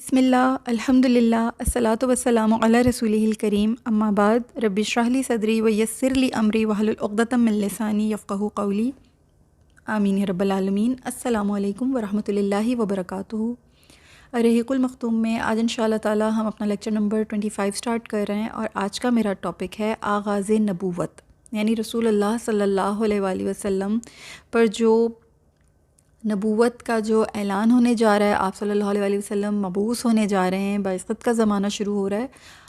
بسم اللہ الحمد للہ الصلاۃ والسلام علی رسولہ الکریم اما بعد رب اشرح لی صدری ویسر لی امری واحلل عقدۃ من لسانی یفقہوا قولی آمین یا رب العالمین۔ السلام علیکم ورحمۃ اللہ وبرکاتہ۔ رحیق المختوم میں آج انشاءاللہ تعالی ہم اپنا لیکچر نمبر 25 سٹارٹ کر رہے ہیں، اور آج کا میرا ٹاپک ہے آغاز نبوت، یعنی رسول اللہ صلی اللہ علیہ وآلہ وسلم پر جو نبوت کا جو اعلان ہونے جا رہا ہے، آپ صلی اللہ علیہ وآلہ وسلم مبعوث ہونے جا رہے ہیں، بعثت کا زمانہ شروع ہو رہا ہے۔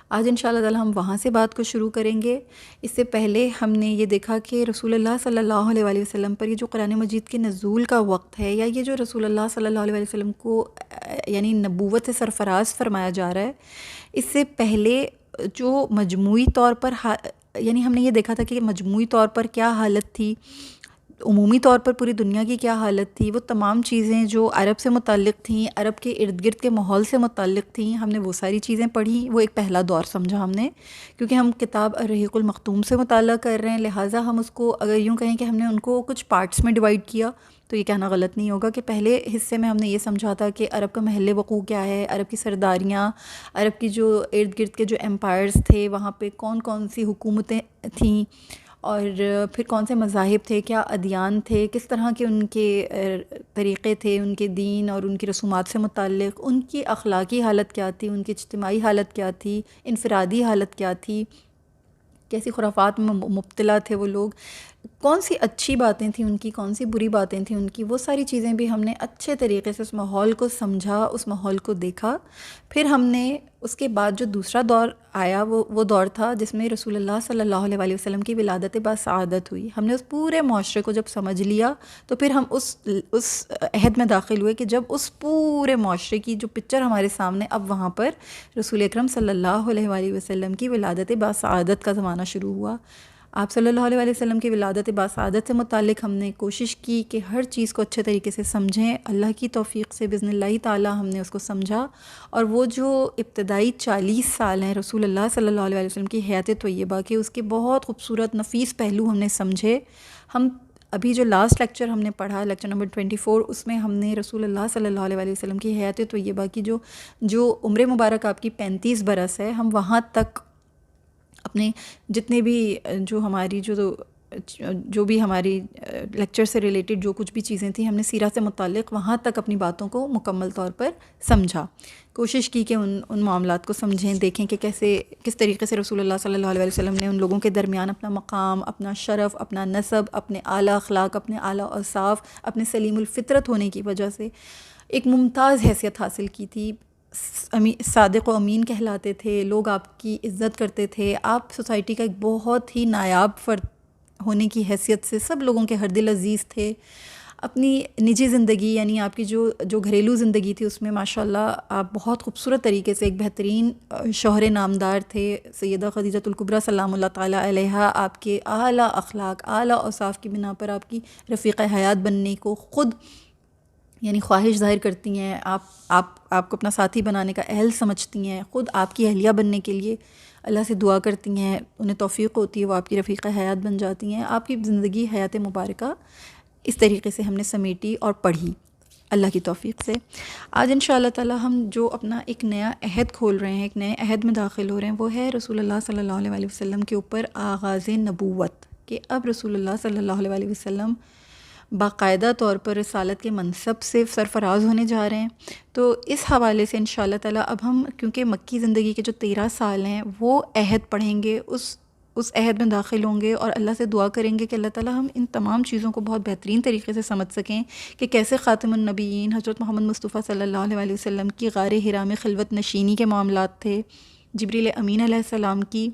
آج انشاءاللہ تعالی ہم وہاں سے بات کو شروع کریں گے۔ اس سے پہلے ہم نے یہ دیکھا کہ رسول اللہ صلی اللہ علیہ وآلہ وسلم پر یہ جو قرآن مجید کے نزول کا وقت ہے، یا یہ جو رسول اللہ صلی اللہ علیہ وآلہ وسلم کو یعنی نبوت سے سرفراز فرمایا جا رہا ہے، اس سے پہلے جو مجموعی طور پر یعنی ہم نے یہ دیکھا تھا کہ مجموعی طور پر کیا حالت تھی، عمومی طور پر پوری دنیا کی کیا حالت تھی، وہ تمام چیزیں جو عرب سے متعلق تھیں، عرب کے ارد گرد کے ماحول سے متعلق تھیں، ہم نے وہ ساری چیزیں پڑھی۔ وہ ایک پہلا دور سمجھا ہم نے، کیونکہ ہم کتاب الرحیق المختوم سے مطالعہ کر رہے ہیں، لہٰذا ہم اس کو اگر یوں کہیں کہ ہم نے ان کو کچھ پارٹس میں ڈیوائیڈ کیا تو یہ کہنا غلط نہیں ہوگا کہ پہلے حصے میں ہم نے یہ سمجھا تھا کہ عرب کا محل وقوع کیا ہے، عرب کی سرداریاں، عرب کی جو ارد گرد کے جو امپائرز تھے وہاں پہ کون کون سی حکومتیں تھیں، اور پھر کون سے مذاہب تھے، کیا ادیان تھے، کس طرح کے ان کے طریقے تھے، ان کے دین اور ان کی رسومات سے متعلق، ان کی اخلاقی حالت کیا تھی، ان کی اجتماعی حالت کیا تھی، انفرادی حالت کیا تھی، کیسی خرافات میں مبتلا تھے وہ لوگ، کون سی اچھی باتیں تھیں ان کی، کون سی بری باتیں تھیں ان کی، وہ ساری چیزیں بھی ہم نے اچھے طریقے سے اس ماحول کو سمجھا، اس ماحول کو دیکھا۔ پھر ہم نے اس کے بعد جو دوسرا دور آیا وہ دور تھا جس میں رسول اللہ صلی اللہ علیہ وآلہ وسلم کی ولادت باسعادت ہوئی۔ ہم نے اس پورے معاشرے کو جب سمجھ لیا تو پھر ہم اس عہد میں داخل ہوئے کہ جب اس پورے معاشرے کی جو پکچر ہمارے سامنے، اب وہاں پر رسول اکرم صلی اللہ علیہ وآلہ وسلم کی ولادت باسعادت کا زمانہ شروع ہوا۔ آپ صلی اللہ علیہ وآلہ وسلم کی ولادت باسعادت سے متعلق ہم نے کوشش کی کہ ہر چیز کو اچھے طریقے سے سمجھیں، اللہ کی توفیق سے بإذن اللہ تعالی ہم نے اس کو سمجھا، اور وہ جو ابتدائی 40 سال ہیں رسول اللہ صلی اللہ علیہ وسلم کی حیات طیبہ کے، اس کے بہت خوبصورت نفیس پہلو ہم نے سمجھے۔ ہم ابھی جو لاسٹ لیکچر ہم نے پڑھا، لیکچر نمبر 24، اس میں ہم نے رسول اللہ صلی اللہ علیہ وآلہ وسلم کی حیات طیبہ کی جو عمر مبارک آپ کی 35 برس ہے، ہم وہاں تک اپنے جتنے بھی جو بھی ہماری لیکچر سے ریلیٹڈ جو کچھ بھی چیزیں تھیں، ہم نے سیرت سے متعلق وہاں تک اپنی باتوں کو مکمل طور پر سمجھا، کوشش کی کہ ان معاملات کو سمجھیں، دیکھیں کہ کس طریقے سے رسول اللہ صلی اللہ علیہ وسلم نے ان لوگوں کے درمیان اپنا مقام، اپنا شرف، اپنا نسب، اپنے اعلیٰ اخلاق، اپنے اعلیٰ اوصاف، اپنے سلیم الفطرت ہونے کی وجہ سے ایک ممتاز حیثیت حاصل کی تھی۔ صادق و امین کہلاتے تھے، لوگ آپ کی عزت کرتے تھے، آپ سوسائٹی کا ایک بہت ہی نایاب فرد ہونے کی حیثیت سے سب لوگوں کے ہر دل عزیز تھے۔ اپنی نجی زندگی یعنی آپ کی جو گھریلو زندگی تھی، اس میں ماشاءاللہ آپ بہت خوبصورت طریقے سے ایک بہترین شوہر نامدار تھے۔ سیدہ خدیجۃ الکبریٰ سلام اللہ تعالیٰ علیہا آپ کے اعلیٰ اخلاق، اعلیٰ اوصاف کی بنا پر آپ کی رفیق حیات بننے کو خود یعنی خواہش ظاہر کرتی ہیں، آپ کو اپنا ساتھی بنانے کا اہل سمجھتی ہیں، خود آپ کی اہلیہ بننے کے لیے اللہ سے دعا کرتی ہیں، انہیں توفیق ہوتی ہے، وہ آپ کی رفیقہ حیات بن جاتی ہیں۔ آپ کی زندگی حیات مبارکہ اس طریقے سے ہم نے سمیٹی اور پڑھی اللہ کی توفیق سے۔ آج انشاءاللہ تعالی ہم جو اپنا ایک نیا عہد کھول رہے ہیں، ایک نئے عہد میں داخل ہو رہے ہیں، وہ ہے رسول اللہ صلی اللہ علیہ وآلہ وسلم کے اوپر آغاز نبوت، کہ اب رسول اللہ صلی اللہ علیہ وآلہ وسلم باقاعدہ طور پر رسالت کے منصب سے سرفراز ہونے جا رہے ہیں۔ تو اس حوالے سے انشاءاللہ تعالی اب ہم کیونکہ مکی زندگی کے جو 13 سال ہیں وہ عہد پڑھیں گے، اس عہد میں داخل ہوں گے، اور اللہ سے دعا کریں گے کہ اللہ تعالی ہم ان تمام چیزوں کو بہت بہترین طریقے سے سمجھ سکیں کہ کیسے خاتم النبیین حضرت محمد مصطفیٰ صلی اللہ علیہ وآلہ وسلم کی غار حرا میں خلوت نشینی کے معاملات تھے، جبریل امین علیہ السلام کی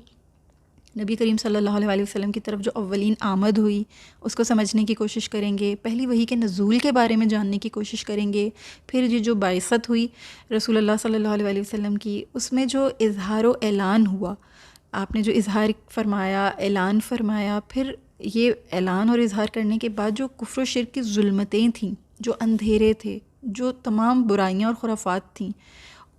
نبی کریم صلی اللہ علیہ وآلہ وسلم کی طرف جو اولین آمد ہوئی اس کو سمجھنے کی کوشش کریں گے، پہلی وحی کے نزول کے بارے میں جاننے کی کوشش کریں گے، پھر جو بعثت ہوئی رسول اللہ صلی اللہ علیہ وآلہ وسلم کی، اس میں جو اظہار و اعلان ہوا، آپ نے جو اظہار فرمایا، اعلان فرمایا، پھر یہ اعلان اور اظہار کرنے کے بعد جو کفر و شرک کی ظلمتیں تھیں، جو اندھیرے تھے، جو تمام برائیاں اور خرافات تھیں،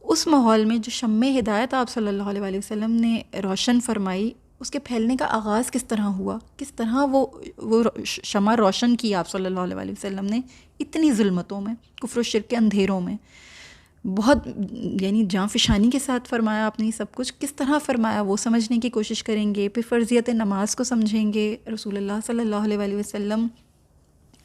اس ماحول میں جو شمع ہدایت آپ صلی اللہ علیہ وآلہ وسلم نے روشن فرمائی، اس کے پھیلنے کا آغاز کس طرح ہوا، کس طرح وہ شمع روشن کی آپ صلی اللہ علیہ وآلہ وسلم نے اتنی ظلمتوں میں، کفر و شرک کے اندھیروں میں۔ بہت یعنی جاں فشانی کے ساتھ فرمایا آپ نے یہ سب کچھ، کس طرح فرمایا وہ سمجھنے کی کوشش کریں گے. پھر فرضیت نماز کو سمجھیں گے. رسول اللہ صلی اللہ علیہ وآلہ وسلم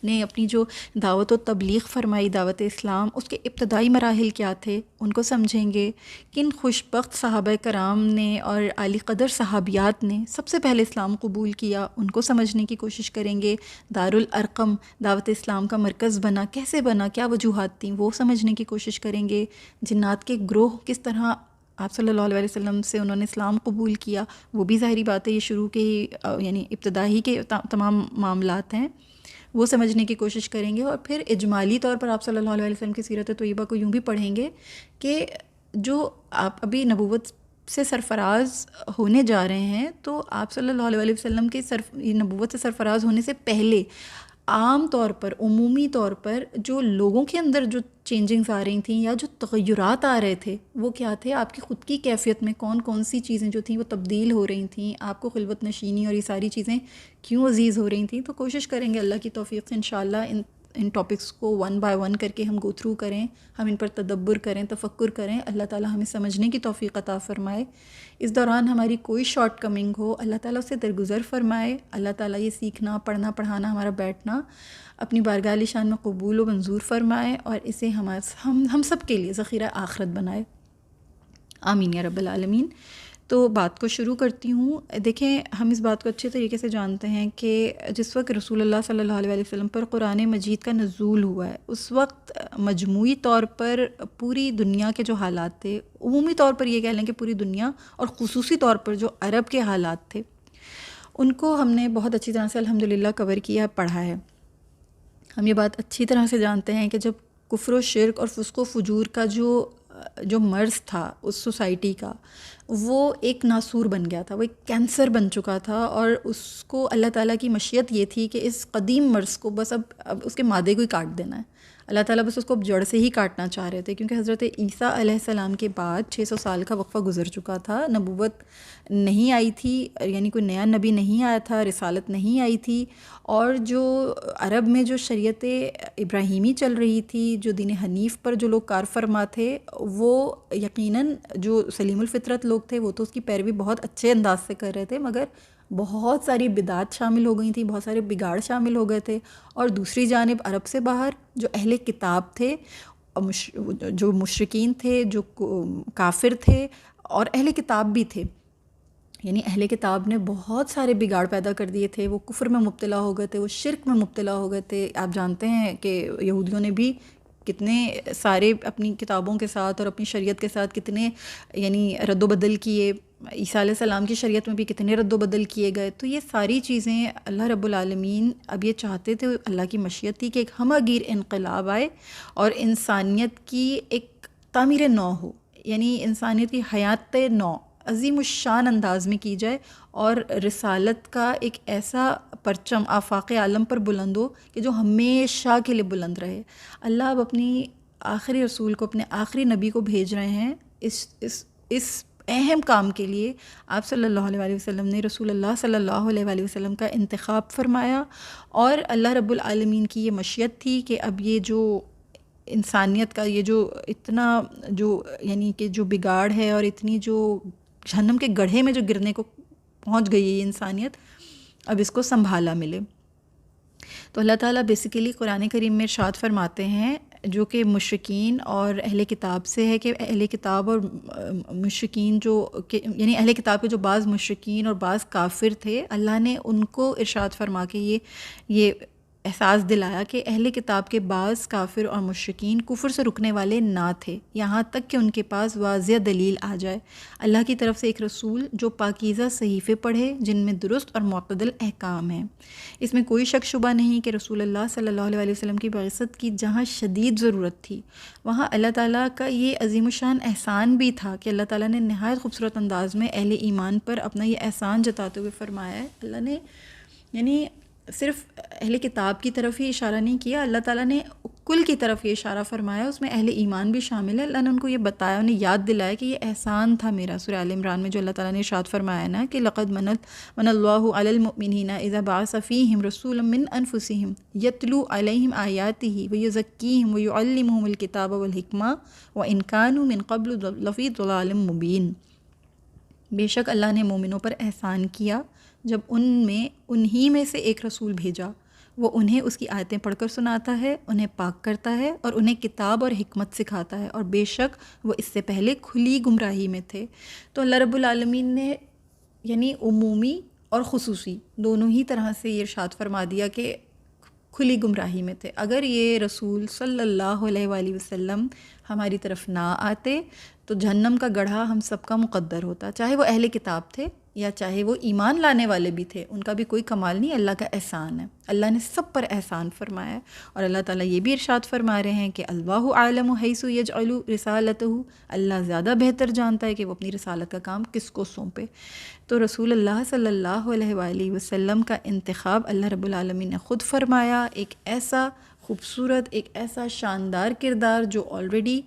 نے اپنی جو دعوت و تبلیغ فرمائی، دعوت اسلام، اس کے ابتدائی مراحل کیا تھے ان کو سمجھیں گے. کن خوش بخت صحابہ کرام نے اور عالی قدر صحابیات نے سب سے پہلے اسلام قبول کیا، ان کو سمجھنے کی کوشش کریں گے. دارالارقم دعوت اسلام کا مرکز بنا، کیسے بنا، کیا وجوہات تھیں، وہ سمجھنے کی کوشش کریں گے. جنات کے گروہ کس طرح آپ صلی اللہ علیہ وسلم سے انہوں نے اسلام قبول کیا، وہ بھی ظاہری بات ہے یہ شروع کے ہی یعنی ابتدائی کے تمام معاملات ہیں، وہ سمجھنے کی کوشش کریں گے. اور پھر اجمالی طور پر آپ صلی اللہ علیہ وسلم کی سیرت طیبہ کو یوں بھی پڑھیں گے کہ جو آپ ابھی نبوت سے سرفراز ہونے جا رہے ہیں، تو آپ صلی اللہ علیہ وسلم کے نبوت سے سرفراز ہونے سے پہلے عام طور پر، عمومی طور پر جو لوگوں کے اندر جو چینجنگز آ رہی تھیں یا جو تغیرات آ رہے تھے، وہ کیا تھے؟ آپ کی خود کی کیفیت میں کون کون سی چیزیں جو تھیں وہ تبدیل ہو رہی تھیں، آپ کو خلوت نشینی اور یہ ساری چیزیں کیوں عزیز ہو رہی تھیں. تو کوشش کریں گے اللہ کی توفیق سے انشاءاللہ ان ٹاپکس کو ون بائی ون کر کے ہم گو تھرو کریں، ہم ان پر تدبر کریں، تفکر کریں. اللہ تعالیٰ ہمیں سمجھنے کی توفیق عطا فرمائے. اس دوران ہماری کوئی شارٹ کمنگ ہو، اللہ تعالیٰ اسے درگزر فرمائے. اللہ تعالیٰ یہ سیکھنا، پڑھنا، پڑھانا، ہمارا بیٹھنا اپنی بارگاہ عالی شان میں قبول و منظور فرمائے، اور اسے ہم سب کے لیے ذخیرہ آخرت بنائے. آمین یا رب العالمین. تو بات کو شروع کرتی ہوں. دیکھیں، ہم اس بات کو اچھے طریقے سے جانتے ہیں کہ جس وقت رسول اللہ صلی اللہ علیہ وسلم پر قرآن مجید کا نزول ہوا ہے، اس وقت مجموعی طور پر پوری دنیا کے جو حالات تھے، عمومی طور پر یہ کہہ لیں کہ پوری دنیا، اور خصوصی طور پر جو عرب کے حالات تھے، ان کو ہم نے بہت اچھی طرح سے الحمدللہ کور کیا، پڑھا ہے. ہم یہ بات اچھی طرح سے جانتے ہیں کہ جب کفر و شرک اور فسق و فجور کا جو مرض تھا اس سوسائٹی کا، وہ ایک ناسور بن گیا تھا، وہ ایک کینسر بن چکا تھا، اور اس کو اللہ تعالیٰ کی مشیت یہ تھی کہ اس قدیم مرض کو بس اب اس کے مادے کو ہی کاٹ دینا ہے. اللہ تعالیٰ بس اس کو جڑ سے ہی کاٹنا چاہ رہے تھے، کیونکہ حضرت عیسیٰ علیہ السلام کے بعد 600 سال کا وقفہ گزر چکا تھا، نبوت نہیں آئی تھی، یعنی کوئی نیا نبی نہیں آیا تھا، رسالت نہیں آئی تھی. اور جو عرب میں جو شریعت ابراہیمی چل رہی تھی، جو دین حنیف پر جو لوگ کار فرما تھے، وہ یقیناً جو سلیم الفطرت لوگ تھے وہ تو اس کی پیروی بہت اچھے انداز سے کر رہے تھے، مگر بہت ساری بدعات شامل ہو گئی تھیں، بہت سارے بگاڑ شامل ہو گئے تھے. اور دوسری جانب عرب سے باہر جو اہل کتاب تھے، جو مشرکین تھے، جو کافر تھے، اور اہل کتاب بھی تھے، یعنی اہل کتاب نے بہت سارے بگاڑ پیدا کر دیے تھے. وہ کفر میں مبتلا ہو گئے تھے، وہ شرک میں مبتلا ہو گئے تھے. آپ جانتے ہیں کہ یہودیوں نے بھی کتنے سارے اپنی کتابوں کے ساتھ اور اپنی شریعت کے ساتھ کتنے یعنی رد و بدل کیے. عیسیٰ علیہ السلام کی شریعت میں بھی کتنے رد و بدل کیے گئے. تو یہ ساری چیزیں اللہ رب العالمین اب یہ چاہتے تھے، اللہ کی مشیت تھی کہ ایک ہمہ گیر انقلاب آئے اور انسانیت کی ایک تعمیر نو ہو، یعنی انسانیت کی حیات نو عظیم الشان انداز میں کی جائے، اور رسالت کا ایک ایسا پرچم آفاق عالم پر بلند ہو کہ جو ہمیشہ کے لیے بلند رہے. اللہ اب اپنی آخری رسول کو، اپنے آخری نبی کو بھیج رہے ہیں اس اہم کام کے لیے. آپ صلی اللہ علیہ وسلم نے رسول اللہ صلی اللہ علیہ وسلم کا انتخاب فرمایا، اور اللہ رب العالمین کی یہ مشیت تھی کہ اب یہ جو انسانیت کا یہ جو اتنا جو یعنی کہ جو بگاڑ ہے اور اتنی جو جہنم کے گڑھے میں جو گرنے کو پہنچ گئی ہے یہ انسانیت، اب اس کو سنبھالا ملے. تو اللہ تعالیٰ بیسیکلی قرآن کریم میں ارشاد فرماتے ہیں، جو کہ مشرکین اور اہل کتاب سے ہے، کہ اہل کتاب اور مشرکین یعنی اہل کتاب کے جو بعض مشرکین اور بعض کافر تھے، اللہ نے ان کو ارشاد فرما کے یہ احساس دلایا کہ اہل کتاب کے بعض کافر اور مشرکین کفر سے رکنے والے نہ تھے، یہاں تک کہ ان کے پاس واضح دلیل آ جائے، اللہ کی طرف سے ایک رسول جو پاکیزہ صحیفے پڑھے جن میں درست اور معتدل احکام ہیں. اس میں کوئی شک شبہ نہیں کہ رسول اللہ صلی اللہ علیہ وسلم کی بعثت کی جہاں شدید ضرورت تھی، وہاں اللہ تعالیٰ کا یہ عظیم الشان احسان بھی تھا کہ اللہ تعالیٰ نے نہایت خوبصورت انداز میں اہل ایمان پر اپنا یہ احسان جتاتے ہوئے فرمایا ہے. اللہ نے یعنی صرف اہل کتاب کی طرف ہی اشارہ نہیں کیا، اللہ تعالیٰ نے کل کی طرف یہ اشارہ فرمایا، اس میں اہل ایمان بھی شامل ہے۔ اللہ نے ان کو یہ بتایا، انہیں یاد دلایا کہ یہ احسان تھا میرا۔ سورہ آل عمران میں جو اللہ تعالیٰ نے ارشاد فرمایا نا کہ لقد من اللہ علی المؤمنین اذا بعث فیہم رسولا من انفسہم یتلو علیہم آیاتہ ویزکیہم ویعلمہم الکتاب والحکمہ وان کانوا من قبل لفی ضلال مبین۔ بے شک اللہ نے مومنوں پر احسان کیا جب انہی میں سے ایک رسول بھیجا، وہ انہیں اس کی آیتیں پڑھ کر سناتا ہے، انہیں پاک کرتا ہے اور انہیں کتاب اور حکمت سکھاتا ہے، اور بے شک وہ اس سے پہلے کھلی گمراہی میں تھے۔ تو اللہ رب العالمین نے یعنی عمومی اور خصوصی دونوں ہی طرح سے یہ ارشاد فرما دیا کہ کھلی گمراہی میں تھے۔ اگر یہ رسول صلی اللہ علیہ وآلہ وسلم ہماری طرف نہ آتے تو جہنم کا گڑھا ہم سب کا مقدر ہوتا، چاہے وہ اہل کتاب تھے یا چاہے وہ ایمان لانے والے بھی تھے، ان کا بھی کوئی کمال نہیں، اللہ کا احسان ہے۔ اللہ نے سب پر احسان فرمایا ہے، اور اللہ تعالیٰ یہ بھی ارشاد فرما رہے ہیں کہ اللہ اعلم حیث یجعل رسالتہ، اللہ زیادہ بہتر جانتا ہے کہ وہ اپنی رسالت کا کام کس کو سونپے۔ تو رسول اللہ صلی اللہ علیہ وآلہ وسلم کا انتخاب اللہ رب العالمین نے خود فرمایا، ایک ایسا خوبصورت، ایک ایسا شاندار کردار جو آلریڈی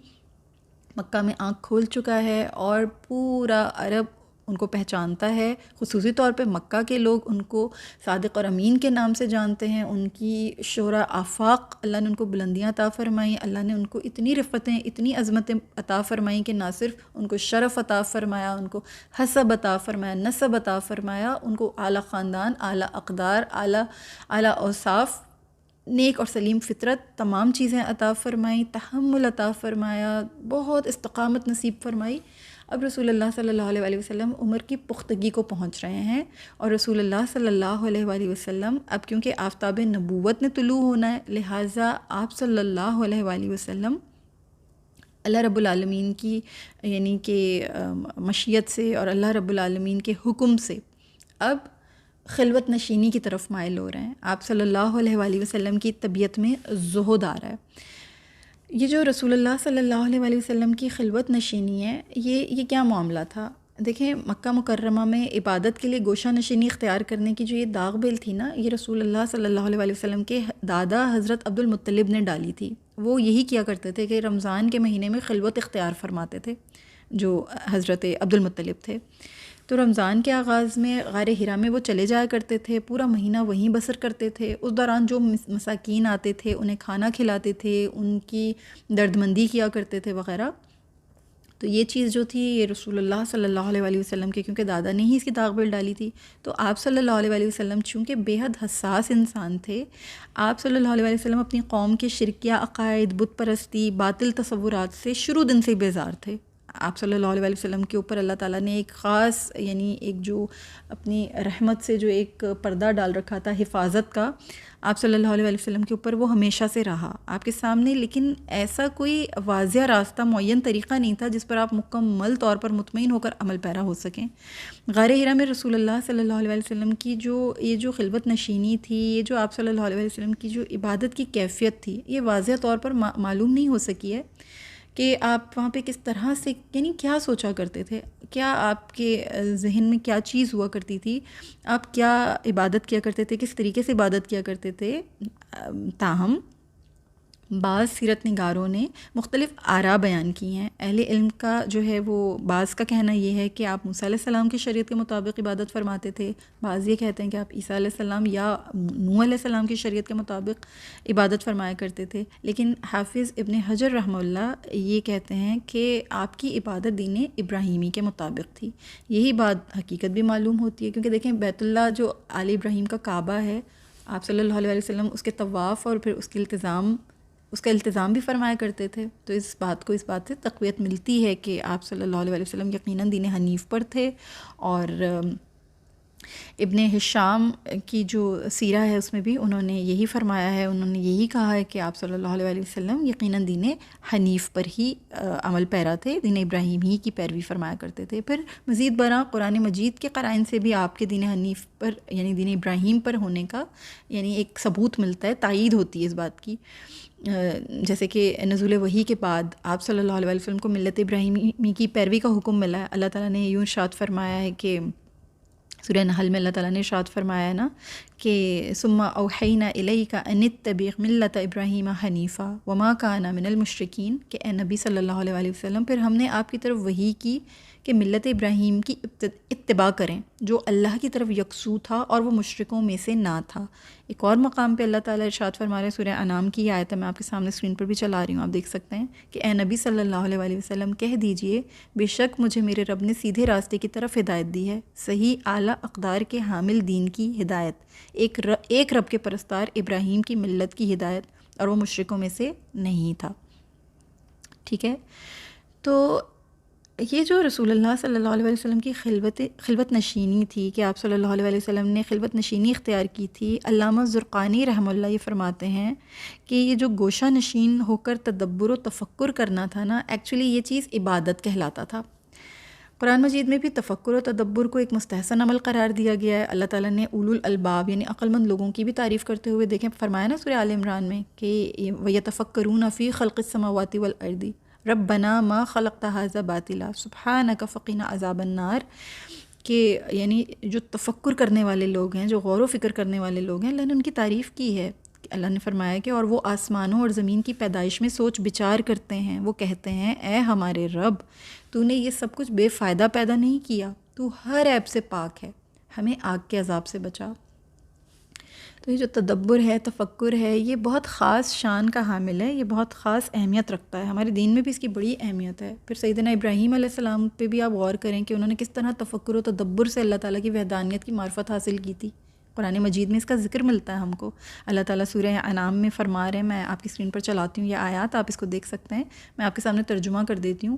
مکہ میں آنکھ کھول چکا ہے اور پورا عرب ان کو پہچانتا ہے، خصوصی طور پہ مکہ کے لوگ ان کو صادق اور امین کے نام سے جانتے ہیں۔ ان کی شہرہ آفاق، اللہ نے ان کو بلندیاں عطا فرمائیں، اللہ نے ان کو اتنی رفتیں، اتنی عظمتیں عطا فرمائیں کہ نہ صرف ان کو شرف عطا فرمایا، ان کو حسب عطا فرمایا، نسب عطا فرمایا، ان کو اعلیٰ خاندان، اعلیٰ اقدار، اعلیٰ اوصاف، نیک اور سلیم فطرت، تمام چیزیں عطا فرمائیں، تحمل عطا فرمایا، بہت استقامت نصیب فرمائی۔ اب رسول اللہ صلی اللہ علیہ وآلہ وسلم عمر کی پختگی کو پہنچ رہے ہیں، اور رسول اللہ صلی اللہ علیہ وآلہ وسلم اب کیونکہ آفتاب نبوت نے طلوع ہونا ہے، لہٰذا آپ صلی اللہ علیہ وآلہ وسلم اللہ رب العالمین کی یعنی کہ مشیت سے اور اللہ رب العالمین کے حکم سے اب خلوت نشینی کی طرف مائل ہو رہے ہیں۔ آپ صلی اللہ علیہ وآلہ وسلم کی طبیعت میں زہد آ رہا ہے۔ یہ جو رسول اللہ صلی اللہ علیہ وآلہ وسلم کی خلوت نشینی ہے، یہ کیا معاملہ تھا؟ دیکھیں، مکہ مکرمہ میں عبادت کے لیے گوشہ نشینی اختیار کرنے کی جو یہ داغ بیل تھی نا، یہ رسول اللہ صلی اللہ علیہ وآلہ وسلم کے دادا حضرت عبد المطلب نے ڈالی تھی۔ وہ یہی کیا کرتے تھے کہ رمضان کے مہینے میں خلوت اختیار فرماتے تھے، جو حضرت عبد المطلب تھے۔ تو رمضان کے آغاز میں غار حرا میں وہ چلے جایا کرتے تھے، پورا مہینہ وہیں بسر کرتے تھے۔ اس دوران جو مساکین آتے تھے انہیں کھانا کھلاتے تھے، ان کی دردمندی کیا کرتے تھے وغیرہ۔ تو یہ چیز جو تھی یہ رسول اللہ صلی اللہ علیہ وآلہ وسلم کے، کیونکہ دادا نے ہی اس کی داغ بیل ڈالی تھی، تو آپ صلی اللہ علیہ وآلہ وسلم چونکہ بے حد حساس انسان تھے، آپ صلی اللہ علیہ وآلہ وسلم اپنی قوم کے شرکیہ عقائد، بت پرستی، باطل تصورات سے شروع دن سے بیزار تھے۔ آپ صلی اللہ علیہ وآلہ وسلم کے اوپر اللہ تعالیٰ نے ایک خاص یعنی ایک جو اپنی رحمت سے جو ایک پردہ ڈال رکھا تھا حفاظت کا، آپ صلی اللہ علیہ وآلہ وسلم کے اوپر وہ ہمیشہ سے رہا آپ کے سامنے، لیکن ایسا کوئی واضح راستہ، معین طریقہ نہیں تھا جس پر آپ مکمل طور پر مطمئن ہو کر عمل پیرا ہو سکیں۔ غار حرا میں رسول اللہ صلی اللہ علیہ وآلہ وسلم کی یہ جو خلوت نشینی تھی، یہ جو آپ صلی اللہ علیہ وآلہ وسلم کی جو عبادت کی کیفیت تھی، یہ واضح طور پر معلوم نہیں ہو سکی ہے کہ آپ وہاں پہ کس طرح سے یعنی کیا سوچا کرتے تھے، کیا آپ کے ذہن میں کیا چیز ہوا کرتی تھی، آپ کیا عبادت کیا کرتے تھے، کس طریقے سے عبادت کیا کرتے تھے۔ تاہم بعض سیرت نگاروں نے مختلف آراء بیان کی ہیں۔ اہل علم کا جو ہے وہ بعض کا کہنا یہ ہے کہ آپ موسیٰ علیہ السلام کی شریعت کے مطابق عبادت فرماتے تھے، بعض یہ کہتے ہیں کہ آپ عیسیٰ علیہ السلام یا نوح علیہ السلام کی شریعت کے مطابق عبادت فرمایا کرتے تھے، لیکن حافظ ابن حجر رحمہ اللہ یہ کہتے ہیں کہ آپ کی عبادت دین ابراہیمی کے مطابق تھی۔ یہی بات حقیقت بھی معلوم ہوتی ہے، کیونکہ دیکھیں بیت اللہ جو آل ابراہیم کا کعبہ ہے، آپ صلی اللہ علیہ وسلم اس کے طواف اور پھر اس کا التزام بھی فرمایا کرتے تھے، تو اس بات سے تقویت ملتی ہے کہ آپ صلی اللہ علیہ وسلم یقیناً دین حنیف پر تھے۔ اور ابن ہشام کی جو سیرہ ہے اس میں بھی انہوں نے یہی فرمایا ہے، انہوں نے یہی کہا ہے کہ آپ صلی اللہ علیہ وسلم یقیناً دین حنیف پر ہی عمل پیرا تھے، دین ابراہیم ہی کی پیروی فرمایا کرتے تھے۔ پھر مزید برآں قرآن مجید کے قرائن سے بھی آپ کے دین حنیف پر یعنی دین ابراہیم پر ہونے کا یعنی ایک ثبوت ملتا ہے، تائید ہوتی ہے اس بات کی، جیسے کہ نزول وحی کے بعد آپ صلی اللہ علیہ وسلم کو ملت ابراہیمی کی پیروی کا حکم ملا ہے۔ اللہ تعالیٰ نے یوں ارشاد فرمایا ہے کہ سورہ نحل میں اللہ تعالیٰ نے ارشاد فرمایا ہے نا کہ ثم اوحینا الیک ان اتبع ملۃ ابراہیم حنیفا وما کان من المشرکین، کہ اے نبی صلی اللہ علیہ وآلہ وسلم پھر ہم نے آپ کی طرف وحی کی کہ ملت ابراہیم کی اتباع کریں جو اللہ کی طرف یکسو تھا اور وہ مشرکوں میں سے نہ تھا۔ ایک اور مقام پہ اللہ تعالیٰ ارشاد فرما رہے ہیں، سورہ انعام کی آیت ہے، میں آپ کے سامنے اسکرین پر بھی چلا رہی ہوں، آپ دیکھ سکتے ہیں کہ اے نبی صلی اللہ علیہ وآلہ وسلم کہہ دیجئے بے شک مجھے میرے رب نے سیدھے راستے کی طرف ہدایت دی ہے، صحیح اعلیٰ اقدار کے حامل دین کی ہدایت، ایک رب کے پرستار ابراہیم کی ملت کی ہدایت، اور وہ مشرکوں میں سے نہیں تھا۔ ٹھیک ہے، تو یہ جو رسول اللہ صلی اللہ علیہ وسلم کی خلوت نشینی تھی کہ آپ صلی اللہ علیہ وسلم نے خلوت نشینی اختیار کی تھی، علامہ زرقانی رحمہ اللہ یہ فرماتے ہیں کہ یہ جو گوشہ نشین ہو کر تدبر و تفکر کرنا تھا نا، ایکچولی یہ چیز عبادت کہلاتا تھا۔ قرآن مجید میں بھی تفکر و تدبر کو ایک مستحسن عمل قرار دیا گیا ہے۔ اللہ تعالیٰ نے اولو الالباب یعنی عقل مند لوگوں کی بھی تعریف کرتے ہوئے دیکھیں فرمایا نا سورہ آل عمران میں کہ وَيَتَفَكَّرُونَ فِي خَلْقِ السَّمَاوَاتِ وَالْأَرْضِ رَبَّنَا مَا خَلَقْتَ هَذَا بَاطِلًا سُبْحَانَكَ فَقِنَا عَذَابَ النَّارِ، کہ یعنی جو تفکر کرنے والے لوگ ہیں، جو غور و فکر کرنے والے لوگ ہیں، اللہ نے ان کی تعریف کی ہے۔ اللہ نے فرمایا کہ اور وہ آسمانوں اور زمین کی پیدائش میں سوچ بچار کرتے ہیں، وہ کہتے ہیں اے ہمارے رب تو نے یہ سب کچھ بے فائدہ پیدا نہیں کیا، تو ہر عیب سے پاک ہے، ہمیں آگ کے عذاب سے بچا۔ تو یہ جو تدبر ہے، تفکر ہے، یہ بہت خاص شان کا حامل ہے، یہ بہت خاص اہمیت رکھتا ہے، ہمارے دین میں بھی اس کی بڑی اہمیت ہے۔ پھر سیدنا ابراہیم علیہ السلام پہ بھی آپ غور کریں کہ انہوں نے کس طرح تفکر و تدبر سے اللہ تعالیٰ کی وحدانیت کی معرفت حاصل کی تھی۔ قرآن مجید میں اس کا ذکر ملتا ہے ہم کو۔ اللہ تعالیٰ سورہ انعام میں فرما رہے ہیں، میں آپ کی اسکرین پر چلاتی ہوں یہ آیات، آپ اس کو دیکھ سکتے ہیں، میں آپ کے سامنے ترجمہ کر دیتی ہوں۔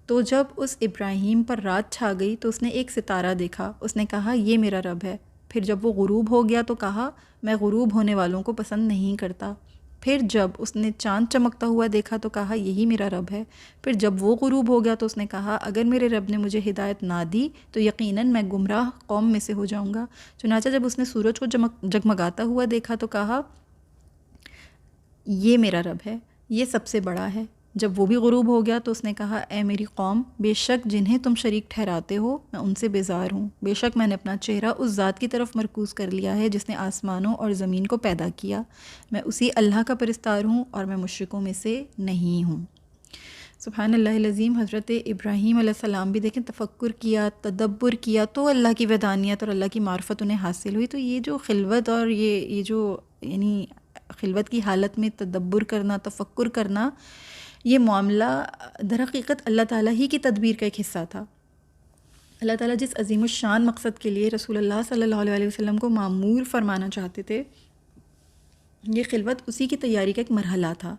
تو جب اس ابراہیم پر رات چھا گئی تو اس نے ایک ستارہ دیکھا، اس نے کہا یہ میرا رب ہے۔ پھر جب وہ غروب ہو گیا تو کہا میں غروب ہونے والوں کو پسند نہیں کرتا۔ پھر جب اس نے چاند چمکتا ہوا دیکھا تو کہا یہی میرا رب ہے۔ پھر جب وہ غروب ہو گیا تو اس نے کہا اگر میرے رب نے مجھے ہدایت نہ دی تو یقیناً میں گمراہ قوم میں سے ہو جاؤں گا۔ چنانچہ جب اس نے سورج کو جگمگاتا ہوا دیکھا تو کہا یہ میرا رب ہے، یہ سب سے بڑا ہے۔ جب وہ بھی غروب ہو گیا تو اس نے کہا اے میری قوم، بے شک جنہیں تم شریک ٹھہراتے ہو میں ان سے بیزار ہوں، بے شک میں نے اپنا چہرہ اس ذات کی طرف مرکوز کر لیا ہے جس نے آسمانوں اور زمین کو پیدا کیا، میں اسی اللہ کا پرستار ہوں اور میں مشرکوں میں سے نہیں ہوں۔ سبحان اللہ العظیم۔ حضرت ابراہیم علیہ السلام بھی دیکھیں تفکر کیا، تدبر کیا تو اللہ کی وحدانیت اور اللہ کی معرفت انہیں حاصل ہوئی۔ تو یہ جو خلوت اور یہ جو یعنی خلوت کی حالت میں تدبر کرنا، تفکر کرنا، یہ معاملہ در حقیقت اللہ تعالیٰ ہی کی تدبیر کا ایک حصہ تھا۔ اللہ تعالیٰ جس عظیم الشان مقصد کے لیے رسول اللہ صلی اللہ علیہ وسلم کو معمور فرمانا چاہتے تھے، یہ خلوت اسی کی تیاری کا ایک مرحلہ تھا۔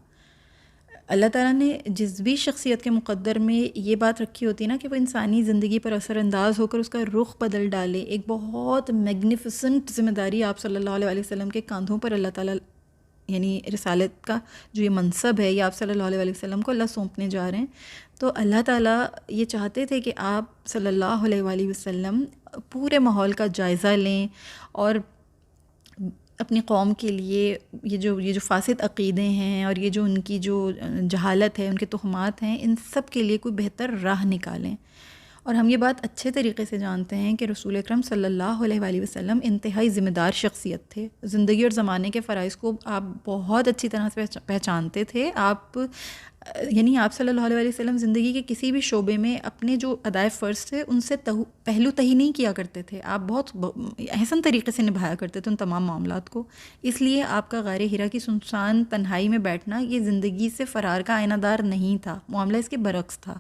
اللہ تعالیٰ نے جس بھی شخصیت کے مقدر میں یہ بات رکھی ہوتی ہے نا کہ وہ انسانی زندگی پر اثر انداز ہو کر اس کا رخ بدل ڈالے، ایک بہت میگنیفیسنٹ ذمہ داری آپ صلی اللہ علیہ وسلم کے کاندھوں پر اللہ تعالیٰ یعنی رسالت کا جو یہ منصب ہے یہ آپ صلی اللہ علیہ وسلم کو اللہ سونپنے جا رہے ہیں۔ تو اللہ تعالیٰ یہ چاہتے تھے کہ آپ صلی اللہ علیہ وسلم پورے ماحول کا جائزہ لیں اور اپنی قوم کے لیے یہ جو فاسد عقیدے ہیں اور یہ جو ان کی جو جہالت ہے، ان کے تہمات ہیں، ان سب کے لیے کوئی بہتر راہ نکالیں۔ اور ہم یہ بات اچھے طریقے سے جانتے ہیں کہ رسول اکرم صلی اللہ علیہ وسلم انتہائی ذمہ دار شخصیت تھے، زندگی اور زمانے کے فرائض کو آپ بہت اچھی طرح سے پہچانتے تھے۔ آپ صلی اللہ علیہ وسلم زندگی کے کسی بھی شعبے میں اپنے جو ادائے فرض تھے ان سے پہلو تہی نہیں کیا کرتے تھے، آپ بہت احسن طریقے سے نبھایا کرتے تھے ان تمام معاملات کو۔ اس لیے آپ کا غار ہرا کی سنسان تنہائی میں بیٹھنا یہ زندگی سے فرار کا آئینہ دار نہیں تھا، معاملہ اس کے برعکس تھا۔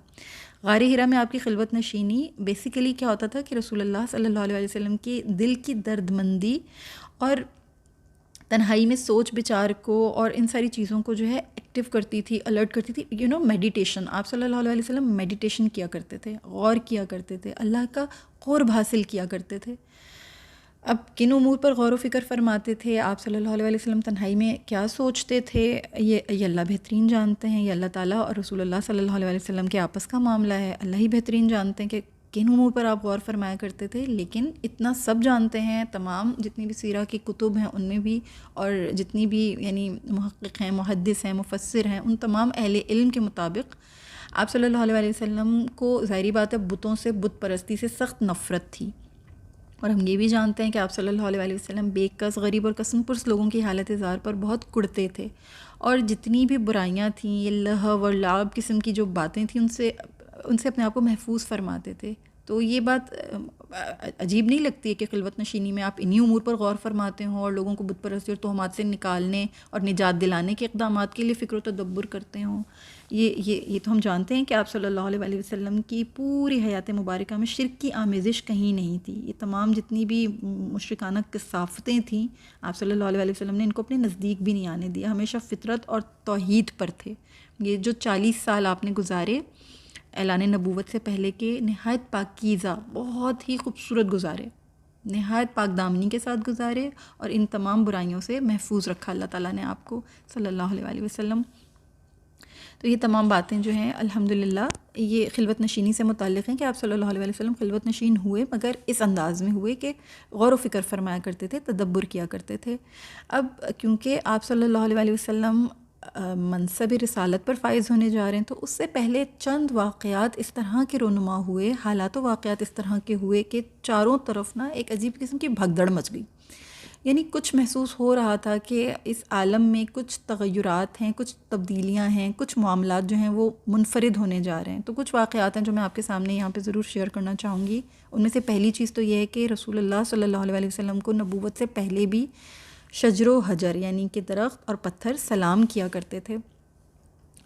غار ہرا میں آپ کی خلوت نشینی بیسیکلی کیا ہوتا تھا کہ رسول اللہ صلی اللہ علیہ وسلم کی دل کی درد مندی اور تنہائی میں سوچ بچار کو اور ان ساری چیزوں کو جو ہے ایکٹیو کرتی تھی، الرٹ کرتی تھی۔ میڈیٹیشن، آپ صلی اللہ علیہ وسلم میڈیٹیشن کیا کرتے تھے، غور کیا کرتے تھے، اللہ کا قرب حاصل کیا کرتے تھے۔ اب کن امور پر غور و فکر فرماتے تھے آپ صلی اللہ علیہ وسلم، تنہائی میں کیا سوچتے تھے، یہ اللہ بہترین جانتے ہیں۔ یہ اللہ تعالیٰ اور رسول اللہ صلی اللہ علیہ وسلم کے آپس کا معاملہ ہے، اللہ ہی بہترین جانتے ہیں کہ کن امور پر آپ غور فرمایا کرتے تھے۔ لیکن اتنا سب جانتے ہیں، تمام جتنی بھی سیرہ کی کتب ہیں ان میں بھی، اور جتنی بھی یعنی محقق ہیں، محدث ہیں، مفسر ہیں، ان تمام اہل علم کے مطابق آپ صلی اللہ علیہ وسلم کو ظاہری بات ہے بتوں سے، بت پرستی سے سخت نفرت تھی۔ اور ہم یہ بھی جانتے ہیں کہ آپ صلی اللہ علیہ وسلم بے کس، غریب اور قسم پرس لوگوں کی حالت زار پر بہت کڑتے تھے، اور جتنی بھی برائیاں تھیں، یہ لہو اور لعب قسم کی جو باتیں تھیں، ان سے اپنے آپ کو محفوظ فرماتے تھے۔ تو یہ بات عجیب نہیں لگتی ہے کہ خلوت نشینی میں آپ انہی امور پر غور فرماتے ہوں اور لوگوں کو بت پرستی اور تہمات سے نکالنے اور نجات دلانے کے اقدامات کے لیے فکر و تدبر کرتے ہوں۔ یہ تو ہم جانتے ہیں کہ آپ صلی اللہ علیہ وسلم کی پوری حیات مبارکہ میں شرک کی آمیزش کہیں نہیں تھی۔ یہ تمام جتنی بھی مشرکانہ کثافتیں تھیں، آپ صلی اللہ علیہ وسلم نے ان کو اپنے نزدیک بھی نہیں آنے دیا، ہمیشہ فطرت اور توحید پر تھے۔ یہ جو 40 سال آپ نے گزارے اعلان نبوت سے پہلے کے، نہایت پاکیزہ، بہت ہی خوبصورت گزارے، نہایت پاک دامنی کے ساتھ گزارے، اور ان تمام برائیوں سے محفوظ رکھا اللہ تعالیٰ نے آپ کو صلی اللہ علیہ وسلم۔ تو یہ تمام باتیں جو ہیں الحمدللہ یہ خلوت نشینی سے متعلق ہیں کہ آپ صلی اللہ علیہ وسلم خلوت نشین ہوئے، مگر اس انداز میں ہوئے کہ غور و فکر فرمایا کرتے تھے، تدبر کیا کرتے تھے۔ اب کیونکہ آپ صلی اللہ علیہ وسلم منصب رسالت پر فائز ہونے جا رہے ہیں، تو اس سے پہلے چند واقعات اس طرح کے رونما ہوئے، حالات و واقعات اس طرح کے ہوئے کہ چاروں طرف نا ایک عجیب قسم کی بھگدڑ مچ گئی۔ یعنی کچھ محسوس ہو رہا تھا کہ اس عالم میں کچھ تغیرات ہیں، کچھ تبدیلیاں ہیں، کچھ معاملات جو ہیں وہ منفرد ہونے جا رہے ہیں۔ تو کچھ واقعات ہیں جو میں آپ کے سامنے یہاں پہ ضرور شیئر کرنا چاہوں گی۔ ان میں سے پہلی چیز تو یہ ہے کہ رسول اللہ صلی اللہ علیہ وسلم کو نبوت سے پہلے بھی شجر و حجر یعنی کہ درخت اور پتھر سلام کیا کرتے تھے۔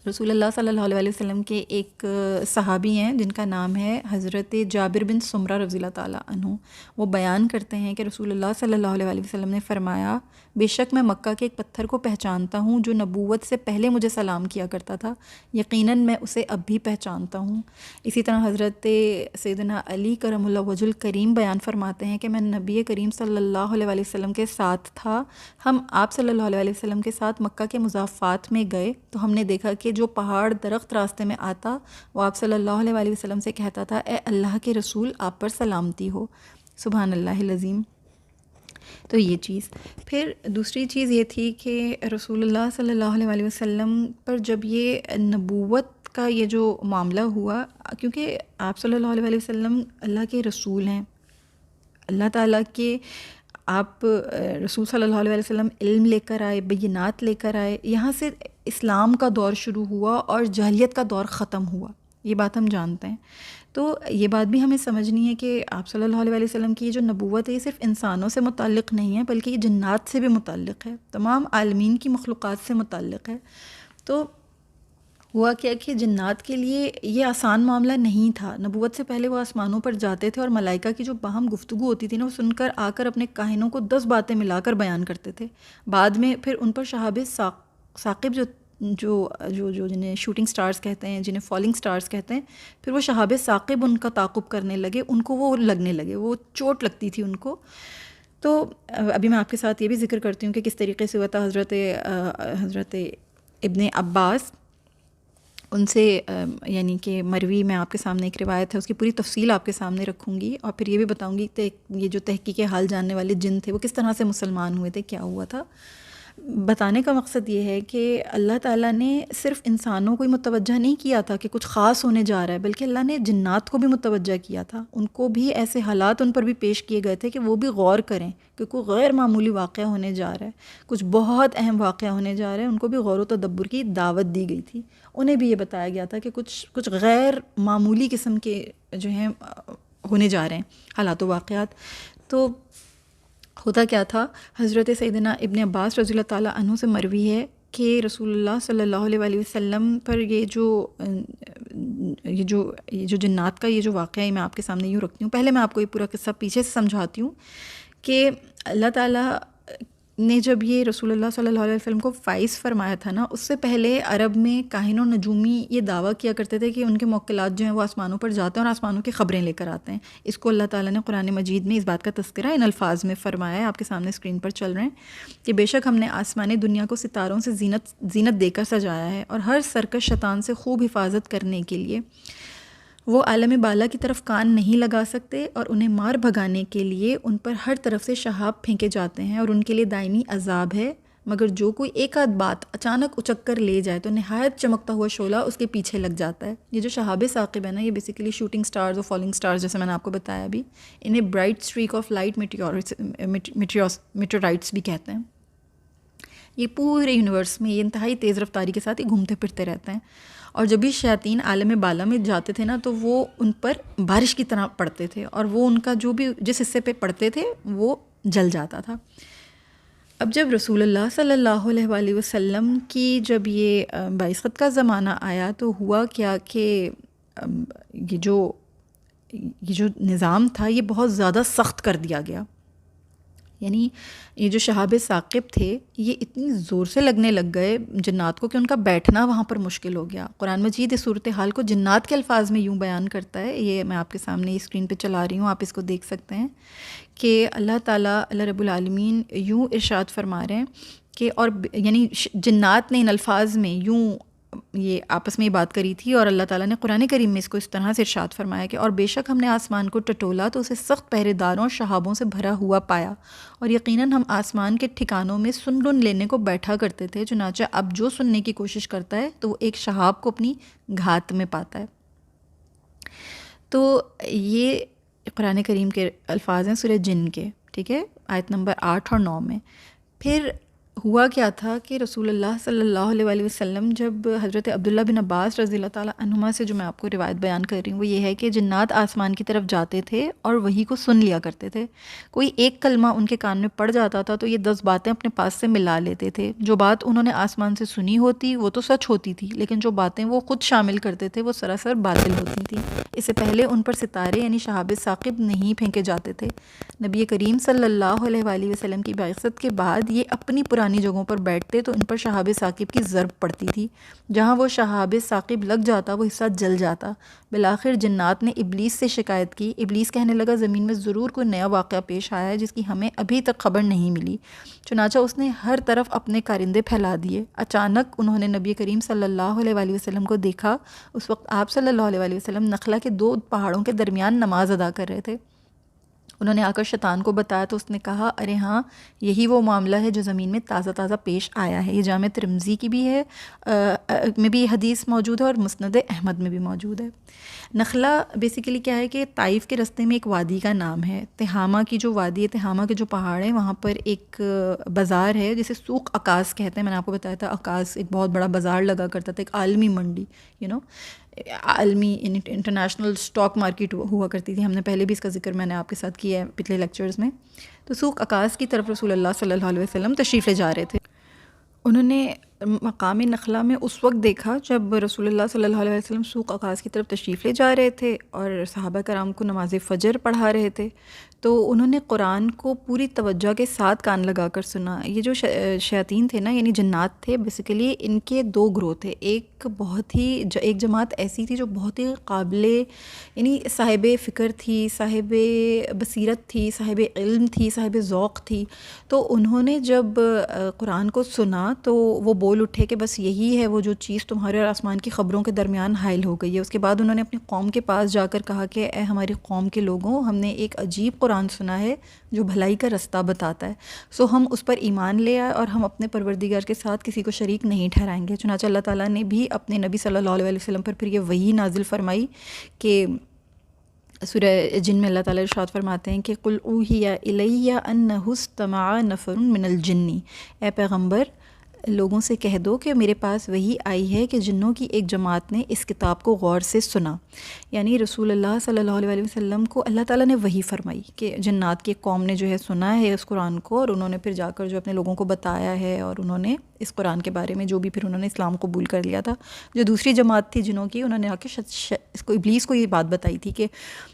رسول اللہ صلی اللہ علیہ وسلم کے ایک صحابی ہیں جن کا نام ہے حضرت جابر بن سمرہ رضی اللہ تعالیٰ عنہ۔ وہ بیان کرتے ہیں کہ رسول اللہ صلی اللہ علیہ وسلم نے فرمایا، بے شک میں مکہ کے ایک پتھر کو پہچانتا ہوں جو نبوت سے پہلے مجھے سلام کیا کرتا تھا، یقیناً میں اسے اب بھی پہچانتا ہوں۔ اسی طرح حضرت سیدنا علی کرم اللہ وجہ الکریم بیان فرماتے ہیں کہ میں نبی کریم صلی اللہ علیہ وسلم کے ساتھ تھا، ہم آپ صلی اللہ علیہ وسلم کے ساتھ مکہ کے مضافات میں گئے تو ہم نے دیکھا کہ جو پہاڑ درخت راستے میں آتا وہ آپ صلی اللہ علیہ وسلم سے کہتا تھا، اے اللہ کے رسول آپ پر سلامتی ہو۔ سبحان اللہ العظیم۔ تو یہ چیز، پھر دوسری چیز یہ تھی کہ رسول اللہ صلی اللہ علیہ وسلم پر جب یہ نبوت کا یہ جو معاملہ ہوا، کیونکہ آپ صلی اللہ علیہ وسلم اللہ کے رسول ہیں، اللہ تعالیٰ کے آپ رسول صلی اللہ علیہ وسلم علم لے کر آئے، بینات لے کر آئے، یہاں سے اسلام کا دور شروع ہوا اور جاہلیت کا دور ختم ہوا، یہ بات ہم جانتے ہیں۔ تو یہ بات بھی ہمیں سمجھنی ہے کہ آپ صلی اللہ علیہ وسلم کی یہ جو نبوت ہے یہ صرف انسانوں سے متعلق نہیں ہے بلکہ یہ جنات سے بھی متعلق ہے، تمام عالمین کی مخلوقات سے متعلق ہے۔ تو ہوا کیا کہ جنات کے لیے یہ آسان معاملہ نہیں تھا۔ نبوت سے پہلے وہ آسمانوں پر جاتے تھے اور ملائکہ کی جو باہم گفتگو ہوتی تھی نا، وہ سن کر آ کر اپنے کاہنوں کو 10 باتیں ملا کر بیان کرتے تھے۔ بعد میں پھر ان پر شہاب ثاقب جو جنہیں شوٹنگ سٹارز کہتے ہیں، جنہیں فالنگ سٹارز کہتے ہیں، پھر وہ شہاب ثاقب ان کا تعاقب کرنے لگے، ان کو وہ لگنے لگے، وہ چوٹ لگتی تھی ان کو۔ تو ابھی میں آپ کے ساتھ یہ بھی ذکر کرتی ہوں کہ کس طریقے سے ہوا تھا۔ حضرت ابن عباس ان سے یعنی کہ مروی، میں آپ کے سامنے ایک روایت ہے، اس کی پوری تفصیل آپ کے سامنے رکھوں گی، اور پھر یہ بھی بتاؤں گی کہ یہ جو تحقیق حال جاننے والے جن تھے وہ کس طرح سے مسلمان ہوئے تھے، کیا ہوا تھا۔ بتانے کا مقصد یہ ہے کہ اللہ تعالیٰ نے صرف انسانوں کو ہی متوجہ نہیں کیا تھا کہ کچھ خاص ہونے جا رہا ہے، بلکہ اللہ نے جنات کو بھی متوجہ کیا تھا، ان کو بھی ایسے حالات ان پر بھی پیش کیے گئے تھے کہ وہ بھی غور کریں کہ کوئی غیر معمولی واقعہ ہونے جا رہا ہے، کچھ بہت اہم واقعہ ہونے جا رہا ہے، ان کو بھی غور و تدبر کی دعوت دی گئی تھی۔ انہیں بھی یہ بتایا گیا تھا کہ کچھ غیر معمولی قسم کے جو ہیں ہونے جا رہے ہیں حالات و واقعات۔ تو ہوتا کیا تھا، حضرت سیدنا ابن عباس رضی اللہ تعالیٰ عنہ سے مروی ہے کہ رسول اللہ صلی اللہ علیہ وسلم پر یہ جو جنات کا یہ جو واقعہ ہے میں آپ کے سامنے یوں رکھتی ہوں۔ پہلے میں آپ کو یہ پورا قصہ پیچھے سے سمجھاتی ہوں کہ اللہ تعالیٰ نے جب یہ رسول اللہ صلی اللہ علیہ وسلم کو فائز فرمایا تھا نا، اس سے پہلے عرب میں کاہن و نجومی یہ دعویٰ کیا کرتے تھے کہ ان کے موکلات جو ہیں وہ آسمانوں پر جاتے ہیں اور آسمانوں کی خبریں لے کر آتے ہیں۔ اس کو اللہ تعالیٰ نے قرآن مجید میں اس بات کا تذکرہ ان الفاظ میں فرمایا ہے، آپ کے سامنے اسکرین پر چل رہے ہیں کہ بے شک ہم نے آسمانی دنیا کو ستاروں سے زینت دے کر سجایا ہے، اور ہر سرکش شیطان سے خوب حفاظت کرنے کے لیے وہ عالم بالا کی طرف کان نہیں لگا سکتے، اور انہیں مار بھگانے کے لیے ان پر ہر طرف سے شہاب پھینکے جاتے ہیں، اور ان کے لیے دائمی عذاب ہے مگر جو کوئی ایک آدھ بات اچانک اچک کر لے جائے تو نہایت چمکتا ہوا شعلہ اس کے پیچھے لگ جاتا ہے. یہ جو شہاب ثاقب ہے نا، یہ بیسیکلی شوٹنگ سٹارز اور فالنگ سٹارز جیسے میں نے آپ کو بتایا ابھی، انہیں bright streak of light meteorites بھی کہتے ہیں. یہ پورے یونیورس میں یہ انتہائی تیز رفتاری کے ساتھ یہ گھومتے پھرتے رہتے ہیں، اور جب بھی شیاطین عالم بالا میں جاتے تھے نا تو وہ ان پر بارش کی طرح پڑتے تھے، اور وہ ان کا جو بھی جس حصے پہ پڑتے تھے وہ جل جاتا تھا. اب جب رسول اللہ صلی اللہ علیہ وآلہ وسلم کی جب یہ بعثت کا زمانہ آیا تو ہوا کیا کہ یہ جو نظام تھا یہ بہت زیادہ سخت کر دیا گیا. یعنی یہ جو شہاب ثاقب تھے یہ اتنی زور سے لگنے لگ گئے جنات کو کہ ان کا بیٹھنا وہاں پر مشکل ہو گیا. قرآن مجید اس صورتحال کو جنات کے الفاظ میں یوں بیان کرتا ہے، یہ میں آپ کے سامنے اسکرین پہ چلا رہی ہوں، آپ اس کو دیکھ سکتے ہیں کہ اللہ تعالیٰ اللہ رب العالمین یوں ارشاد فرما رہے ہیں کہ اور یعنی جنات نے ان الفاظ میں یوں یہ آپس میں یہ بات کری تھی، اور اللہ تعالیٰ نے قرآن کریم میں اس کو اس طرح سے ارشاد فرمایا کہ اور بے شک ہم نے آسمان کو ٹٹولا تو اسے سخت پہرے داروں اور شہابوں سے بھرا ہوا پایا، اور یقیناً ہم آسمان کے ٹھکانوں میں سن لینے کو بیٹھا کرتے تھے، چنانچہ اب جو سننے کی کوشش کرتا ہے تو وہ ایک شہاب کو اپنی گھات میں پاتا ہے. تو یہ قرآن کریم کے الفاظ ہیں سورہ جن کے، ٹھیک ہے، آیت نمبر 8 اور 9 میں. پھر ہوا کیا تھا کہ رسول اللہ صلی اللہ علیہ وآلہ وسلم جب حضرت عبداللہ بن عباس رضی اللہ تعالیٰ عنہما سے جو میں آپ کو روایت بیان کر رہی ہوں وہ یہ ہے کہ جنات آسمان کی طرف جاتے تھے اور وہی کو سن لیا کرتے تھے. کوئی ایک کلمہ ان کے کان میں پڑ جاتا تھا تو یہ 10 باتیں اپنے پاس سے ملا لیتے تھے. جو بات انہوں نے آسمان سے سنی ہوتی وہ تو سچ ہوتی تھی، لیکن جو باتیں وہ خود شامل کرتے تھے وہ سراسر باطل ہوتی تھیں. اس سے پہلے ان پر ستارے یعنی شہاب ثاقب نہیں پھینکے جاتے تھے. نبی کریم صلی اللہ علیہ وآلہ وسلم کی بعثت کے بعد یہ اپنی پرانی جگہوں پر بیٹھتے تو ان پر شہاب ثاقب کی ضرب پڑتی تھی. جہاں وہ شہاب ثاقب لگ جاتا وہ حصہ جل جاتا. بالآخر جنات نے ابلیس سے شکایت کی. ابلیس کہنے لگا زمین میں ضرور کوئی نیا واقعہ پیش آیا ہے جس کی ہمیں ابھی تک خبر نہیں ملی. چنانچہ اس نے ہر طرف اپنے کارندے پھیلا دیے. اچانک انہوں نے نبی کریم صلی اللہ علیہ وآلہ وسلم کو دیکھا. اس وقت آپ صلی اللہ علیہ وآلہ وسلم نخلا کے 2 پہاڑوں کے درمیان نماز ادا کر رہے تھے. انہوں نے آ کر شیطان کو بتایا تو اس نے کہا ارے ہاں یہی وہ معاملہ ہے جو زمین میں تازہ تازہ پیش آیا ہے. یہ جامع ترمذی کی بھی ہے میں بھی یہ حدیث موجود ہے اور مسند احمد میں بھی موجود ہے. نخلا بیسیکلی کیا ہے کہ طائف کے رستے میں ایک وادی کا نام ہے. تہامہ کی جو وادی ہے، تہامہ کے جو پہاڑ ہیں وہاں پر ایک بازار ہے جسے سوق عکاظ کہتے ہیں. میں نے آپ کو بتایا تھا عکاظ ایک بہت بڑا بازار لگا کرتا تھا، ایک عالمی منڈی عالمی انٹرنیشنل اسٹاک مارکیٹ ہوا کرتی تھی. ہم نے پہلے بھی اس کا ذکر میں نے آپ کے ساتھ کیا ہے پچھلے لیکچرز میں. تو سوق عکاظ کی طرف رسول اللہ صلی اللہ علیہ وسلم تشریف لے جا رہے تھے. انہوں نے مقام نخلا میں اس وقت دیکھا جب رسول اللہ صلی اللہ علیہ وسلم سوق عکاظ کی طرف تشریف لے جا رہے تھے اور صحابہ کرام کو نماز فجر پڑھا رہے تھے. تو انہوں نے قرآن کو پوری توجہ کے ساتھ کان لگا کر سنا. یہ جو شیاطین تھے نا یعنی جنات تھے، بیسیکلی ان کے 2 گروہ تھے. ایک جماعت ایسی تھی جو بہت ہی قابل یعنی صاحب فکر تھی، صاحب بصیرت تھی، صاحب علم تھی، صاحب ذوق تھی. تو انہوں نے جب قرآن کو سنا تو وہ بول اٹھے کہ بس یہی ہے وہ جو چیز تمہارے اور آسمان کی خبروں کے درمیان حائل ہو گئی ہے. اس کے بعد انہوں نے اپنی قوم کے پاس جا کر کہا کہ اے ہماری قوم کے لوگوں، ہم نے ایک عجیب قرآن سنا ہے جو بھلائی کا رستہ بتاتا ہے، سو ہم اس پر ایمان لے آئے اور ہم اپنے پروردگار کے ساتھ کسی کو شریک نہیں ٹھہرائیں گے. چنانچہ اللہ تعالیٰ نے بھی اپنے نبی صلی اللہ علیہ وسلم پر پھر یہ وحی نازل فرمائی کہ سورہ جن میں اللہ تعالیٰ ارشاد فرماتے ہیں کہ قل اوحی الی انہ استمع نفر من الجن، اے پیغمبر لوگوں سے کہہ دو کہ میرے پاس وحی آئی ہے کہ جنوں کی ایک جماعت نے اس کتاب کو غور سے سنا. یعنی رسول اللہ صلی اللہ علیہ وسلم کو اللہ تعالیٰ نے وحی فرمائی کہ جنات کی ایک قوم نے جو ہے سنا ہے اس قرآن کو، اور انہوں نے پھر جا کر جو اپنے لوگوں کو بتایا ہے، اور انہوں نے اس قرآن کے بارے میں جو بھی پھر انہوں نے اسلام قبول کر لیا تھا. جو دوسری جماعت تھی جنوں کی، انہوں نے آ کے اس کو ابلیس کو یہ بات بتائی تھی کہ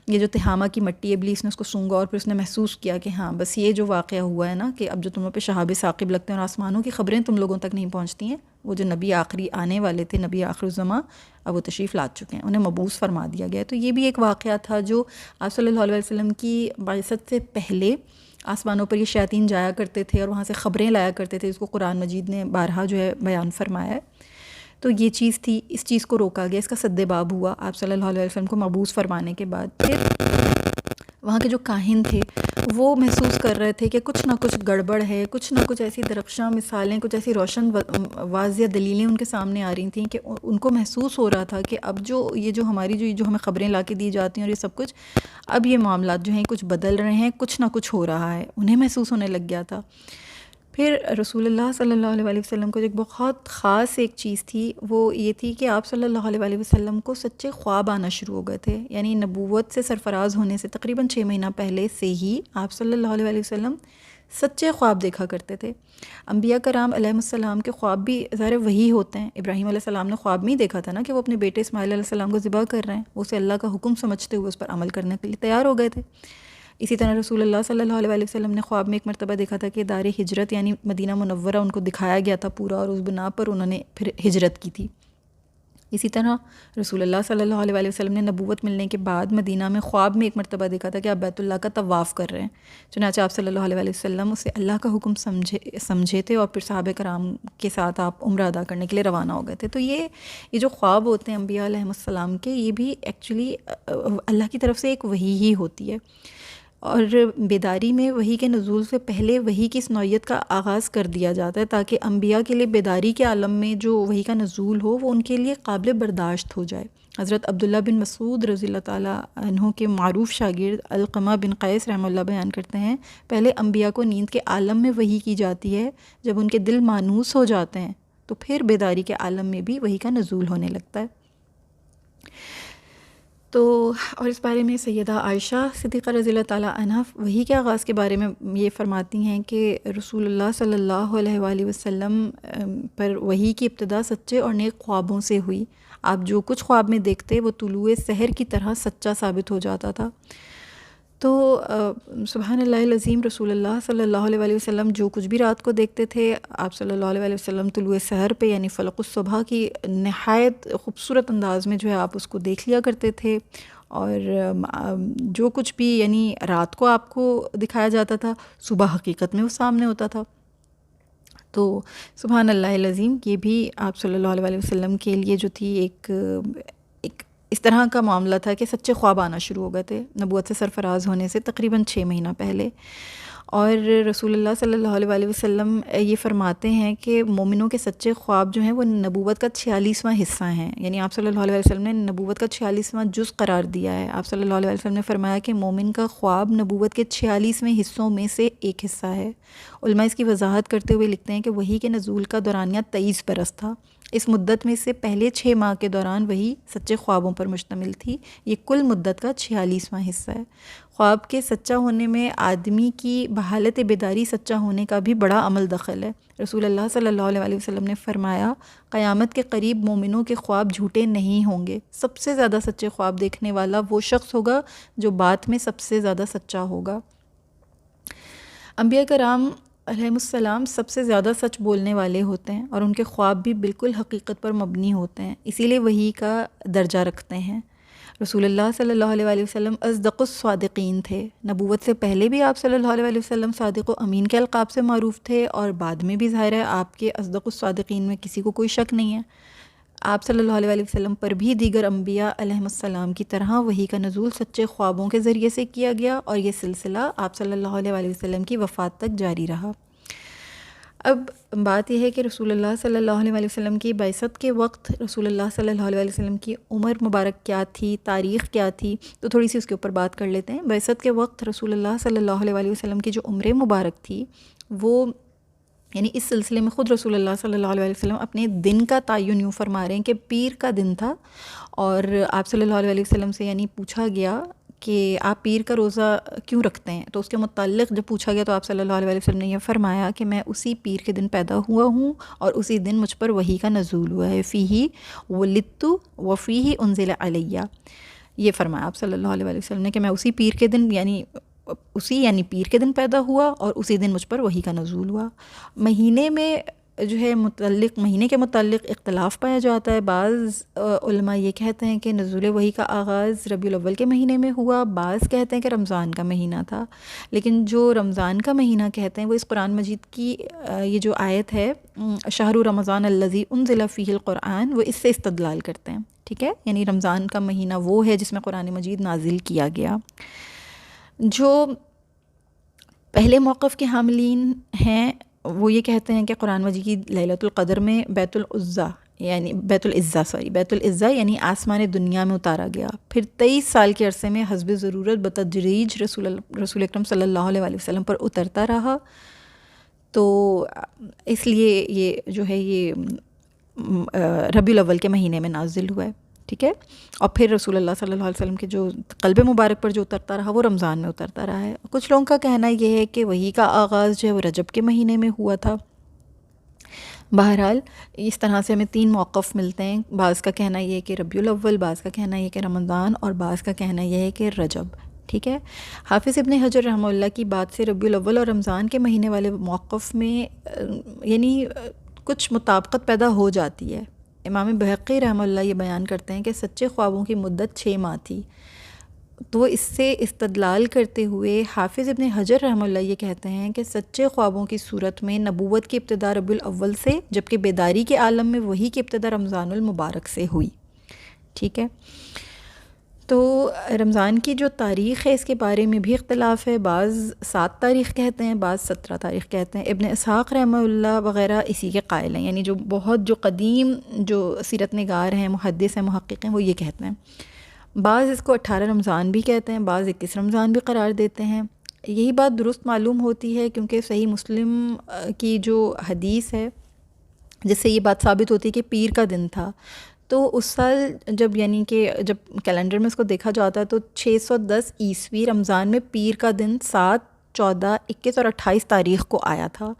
یہ جو تہامہ کی مٹی ابلیس نے اس کو سونگا اور پھر اس نے محسوس کیا کہ ہاں بس یہ جو واقعہ ہوا ہے نا کہ اب جو تم لوگ پہ شہاب ثاقب لگتے ہیں اور آسمانوں کی خبریں تم لوگوں تک نہیں پہنچتی ہیں، وہ جو نبی آخری آنے والے تھے، نبی آخر الزماں، اب وہ تشریف لا چکے ہیں، انہیں مبعوث فرما دیا گیا. تو یہ بھی ایک واقعہ تھا جو آپ صلی اللہ علیہ وسلم کی بعثت سے پہلے آسمانوں پر یہ شیاطین جایا کرتے تھے اور وہاں سے خبریں لایا کرتے تھے، جس کو قرآن مجید نے بارہا جو ہے بیان فرمایا ہے. تو یہ چیز تھی، اس چیز کو روکا گیا، اس کا سد باب ہوا آپ صلی اللہ علیہ وسلم کو مبعوث فرمانے کے بعد. پھر وہاں کے جو کاہن تھے وہ محسوس کر رہے تھے کہ کچھ نہ کچھ گڑبڑ ہے، کچھ نہ کچھ ایسی درخشاں مثالیں، کچھ ایسی روشن واضح دلیلیں ان کے سامنے آ رہی تھیں کہ ان کو محسوس ہو رہا تھا کہ اب جو ہماری جو ہمیں خبریں لا کے دی جاتی ہیں اور یہ سب کچھ، اب یہ معاملات جو ہیں کچھ بدل رہے ہیں، کچھ نہ کچھ ہو رہا ہے، انہیں محسوس ہونے لگ گیا تھا۔ پھر رسول اللہ صلی اللہ علیہ وسلم کو جو ایک بہت خاص ایک چیز تھی وہ یہ تھی کہ آپ صلی اللہ علیہ وسلم کو سچے خواب آنا شروع ہو گئے تھے، یعنی نبوت سے سرفراز ہونے سے تقریباً 6 مہینہ پہلے سے ہی آپ صلی اللہ علیہ وسلم سچے خواب دیکھا کرتے تھے۔ انبیاء کرام علیہ السلام کے خواب بھی ظاہر وہی ہوتے ہیں۔ ابراہیم علیہ السلام نے خواب میں ہی دیکھا تھا نا کہ وہ اپنے بیٹے اسماعیل علیہ السلام کو ذبح کر رہے ہیں، وہ اسے اللہ کا حکم سمجھتے ہوئے اس پر عمل کرنے کے لیے تیار ہو گئے تھے۔ اسی طرح رسول اللہ صلی اللہ علیہ وسلم نے خواب میں ایک مرتبہ دیکھا تھا کہ دار ہجرت یعنی مدینہ منورہ ان کو دکھایا گیا تھا پورا، اور اس بنا پر انہوں نے پھر ہجرت کی تھی۔ اسی طرح رسول اللہ صلی اللہ علیہ وسلم نے نبوت ملنے کے بعد مدینہ میں خواب میں ایک مرتبہ دیکھا تھا کہ آپ بیت اللہ کا طواف کر رہے ہیں، چنانچہ آپ صلی اللہ علیہ وسلم اسے اللہ کا حکم سمجھے تھے اور پھر صحابہ کرام کے ساتھ آپ عمرہ ادا کرنے کے لیے روانہ ہو گئے تھے۔ تو یہ جو خواب ہوتے ہیں انبیاء علیہ السلام کے، یہ بھی ایکچولی اللہ کی طرف سے ایک وحی ہی ہوتی ہے، اور بیداری میں وحی کے نزول سے پہلے وحی کی اس نوعیت کا آغاز کر دیا جاتا ہے تاکہ انبیاء کے لیے بیداری کے عالم میں جو وحی کا نزول ہو وہ ان کے لیے قابل برداشت ہو جائے۔ حضرت عبداللہ بن مسعود رضی اللہ تعالیٰ عنہ کے معروف شاگرد علقمہ بن قیس رحمہ اللہ بیان کرتے ہیں، پہلے انبیاء کو نیند کے عالم میں وحی کی جاتی ہے، جب ان کے دل مانوس ہو جاتے ہیں تو پھر بیداری کے عالم میں بھی وحی کا نزول ہونے لگتا ہے۔ تو اور اس بارے میں سیدہ عائشہ صدیقہ رضی اللہ تعالیٰ عنہ وحی کے آغاز کے بارے میں یہ فرماتی ہیں کہ رسول اللہ صلی اللہ علیہ وآلہ وسلم پر وحی کی ابتدا سچے اور نیک خوابوں سے ہوئی۔ آپ جو کچھ خواب میں دیکھتے وہ طلوع سحر کی طرح سچا ثابت ہو جاتا تھا۔ تو سبحان اللہ العظیم، رسول اللہ صلی اللہ علیہ وآلہ وسلم جو کچھ بھی رات کو دیکھتے تھے، آپ صلی اللہ علیہ وآلہ وسلم طلوع سحر پہ یعنی فلق الصبح کی نہایت خوبصورت انداز میں جو ہے آپ اس کو دیکھ لیا کرتے تھے، اور جو کچھ بھی یعنی رات کو آپ کو دکھایا جاتا تھا صبح حقیقت میں وہ سامنے ہوتا تھا۔ تو سبحان اللہ العظیم، یہ بھی آپ صلی اللہ علیہ وسلم کے لیے جو تھی ایک اس طرح کا معاملہ تھا کہ سچے خواب آنا شروع ہو گئے تھے نبوت سے سرفراز ہونے سے تقریباً 6 مہینہ پہلے۔ اور رسول اللہ صلی اللہ علیہ وسلم یہ فرماتے ہیں کہ مومنوں کے سچے خواب جو ہیں وہ نبوت کا 46واں حصہ ہیں، یعنی آپ صلی اللہ علیہ وسلم نے نبوت کا 46واں جز قرار دیا ہے۔ آپ صلی اللہ علیہ وسلم نے فرمایا کہ مومن کا خواب نبوت کے 46ویں حصوں میں سے ایک حصہ ہے۔ علماء اس کی وضاحت کرتے ہوئے لکھتے ہیں کہ وحی کے نزول کا دورانیہ 23 برس تھا۔ اس مدت میں سے پہلے 6 ماہ کے دوران وحی سچے خوابوں پر مشتمل تھی۔ یہ کل مدت کا 46واں حصہ ہے۔ خواب کے سچا ہونے میں آدمی کی بحالت بیداری سچا ہونے کا بھی بڑا عمل دخل ہے۔ رسول اللہ صلی اللہ علیہ وسلم نے فرمایا، قیامت کے قریب مومنوں کے خواب جھوٹے نہیں ہوں گے۔ سب سے زیادہ سچے خواب دیکھنے والا وہ شخص ہوگا جو بات میں سب سے زیادہ سچا ہوگا۔ انبیاء کرام علیہ السلام سب سے زیادہ سچ بولنے والے ہوتے ہیں اور ان کے خواب بھی بالکل حقیقت پر مبنی ہوتے ہیں، اسی لیے وحی کا درجہ رکھتے ہیں۔ رسول اللہ صلی اللہ علیہ وسلم اصدق الصادقین تھے۔ نبوت سے پہلے بھی آپ صلی اللہ علیہ وسلم صادق و امین کے القاب سے معروف تھے، اور بعد میں بھی ظاہر ہے آپ کے اصدق الصادقین میں کسی کو کوئی شک نہیں ہے۔ آپ صلی اللہ علیہ وسلم پر بھی دیگر انبیاء علیہ السلام کی طرح وحی کا نزول سچے خوابوں کے ذریعے سے کیا گیا، اور یہ سلسلہ آپ صلی اللہ علیہ وسلم کی وفات تک جاری رہا۔ اب بات یہ ہے کہ رسول اللہ صلی اللہ علیہ وسلم کی بعثت کے وقت رسول اللہ صلی اللہ علیہ وسلم کی عمر مبارک کیا تھی، تاریخ کیا تھی، تو تھوڑی سی اس کے اوپر بات کر لیتے ہیں۔ بعثت کے وقت رسول اللہ صلی اللہ علیہ وسلم کی جو عمر مبارک تھی وہ یعنی اس سلسلے میں خود رسول اللہ صلی اللہ علیہ وسلم اپنے دن کا تعین یوں فرما رہے ہیں کہ پیر کا دن تھا، اور آپ صلی اللہ علیہ وسلم سے یعنی پوچھا گیا کہ آپ پیر کا روزہ کیوں رکھتے ہیں، تو اس کے متعلق جب پوچھا گیا تو آپ صلی اللہ علیہ وسلم نے یہ فرمایا کہ میں اسی پیر کے دن پیدا ہوا ہوں اور اسی دن مجھ پر وحی کا نزول ہوا ہے، فیہ ولدت وفیہ انزل علیہ۔ یہ فرمایا آپ صلی اللہ علیہ وسلم نے کہ میں اسی پیر کے دن یعنی پیر کے دن پیدا ہوا اور اسی دن مجھ پر وحی کا نزول ہوا۔ مہینے میں جو ہے مہینے کے متعلق اختلاف پایا جاتا ہے۔ بعض علماء یہ کہتے ہیں کہ نزول وحی کا آغاز ربیع الاول کے مہینے میں ہوا، بعض کہتے ہیں کہ رمضان کا مہینہ تھا، لیکن جو رمضان کا مہینہ کہتے ہیں وہ اس قرآن مجید کی یہ جو آیت ہے شہر رمضان الذی انزل فیہ القرآن، وہ اس سے استدلال کرتے ہیں، ٹھیک ہے، یعنی رمضان کا مہینہ وہ ہے جس میں قرآن مجید نازل کیا گیا۔ جو پہلے موقف کے حاملین ہیں وہ یہ کہتے ہیں کہ قرآن مجید لیلۃ القدر میں بیت العزہ یعنی آسمان دنیا میں اتارا گیا، پھر 23 سال کے عرصے میں حسب ضرورت بتدریج رسول اکرم صلی اللہ علیہ وسلم پر اترتا رہا. تو اس لیے یہ جو ہے یہ ربیع الاول کے مہینے میں نازل ہوا ہے. ٹھیک ہے. اور پھر رسول اللہ صلی اللہ علیہ وسلم کے جو قلب مبارک پر جو اترتا رہا وہ رمضان میں اترتا رہا ہے. کچھ لوگوں کا کہنا یہ ہے کہ وحی کا آغاز جو ہے وہ رجب کے مہینے میں ہوا تھا. بہرحال اس طرح سے ہمیں 3 موقف ملتے ہیں. بعض کا کہنا یہ ہے کہ ربیع الاول، بعض کا کہنا یہ ہے کہ رمضان، اور بعض کا کہنا یہ ہے کہ رجب. ٹھیک ہے. حافظ ابن حجر رحمہ اللہ کی بات سے ربیع الاول اور رمضان کے مہینے والے موقف میں یعنی کچھ مطابقت پیدا ہو جاتی ہے. امام بہقی رحمہ اللہ یہ بیان کرتے ہیں کہ سچے خوابوں کی مدت 6 ماہ تھی. تو اس سے استدلال کرتے ہوئے حافظ ابن حجر رحمہ اللہ یہ کہتے ہیں کہ سچے خوابوں کی صورت میں نبوت کی ابتدا ربیع الاول سے، جبکہ بیداری کے عالم میں وحی کی ابتدا رمضان المبارک سے ہوئی. ٹھیک ہے. تو رمضان کی جو تاریخ ہے اس کے بارے میں بھی اختلاف ہے. بعض 7 تاریخ کہتے ہیں، بعض 17 تاریخ کہتے ہیں. ابن اسحاق رحمہ اللہ وغیرہ اسی کے قائل ہیں، یعنی جو قدیم جو سیرت نگار ہیں، محدث ہیں، محقق ہیں، وہ یہ کہتے ہیں. بعض اس کو 18 رمضان بھی کہتے ہیں، بعض 21 رمضان بھی قرار دیتے ہیں. یہی بات درست معلوم ہوتی ہے کیونکہ صحیح مسلم کی جو حدیث ہے جس سے یہ بات ثابت ہوتی ہے کہ پیر کا دن تھا. تو اس سال جب یعنی کہ جب کیلنڈر میں اس کو دیکھا جاتا ہے تو 610 عیسوی رمضان میں پیر کا دن 7، 14، 21 اور 28 تاریخ کو آیا تھا.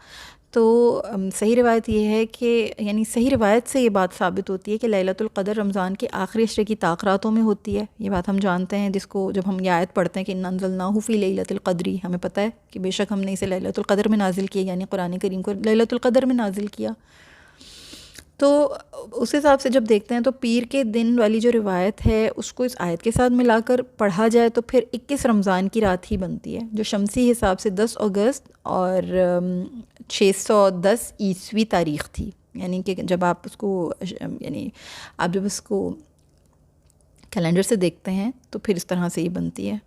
تو صحیح روایت یہ ہے کہ یعنی صحیح روایت سے یہ بات ثابت ہوتی ہے کہ لیلۃ القدر رمضان کے آخری عشرے کی راتوں میں ہوتی ہے. یہ بات ہم جانتے ہیں، جس کو جب ہم یہ آیت پڑھتے ہیں کہ انا انزلناہ فی لیلۃ القدر، ہمیں پتہ ہے کہ بے شک ہم نے اسے لیلۃ القدر میں نازل کیا، یعنی قرآن کریم کو لیلۃ القدر میں نازل کیا. تو اس حساب سے جب دیکھتے ہیں تو پیر کے دن والی جو روایت ہے اس کو اس آیت کے ساتھ ملا کر پڑھا جائے تو پھر 21 رمضان کی رات ہی بنتی ہے، جو شمسی حساب سے 10 اگست اور 610 عیسوی تاریخ تھی. یعنی کہ جب آپ اس کو یعنی آپ جب اس کو کیلنڈر سے دیکھتے ہیں تو پھر اس طرح سے یہ بنتی ہے.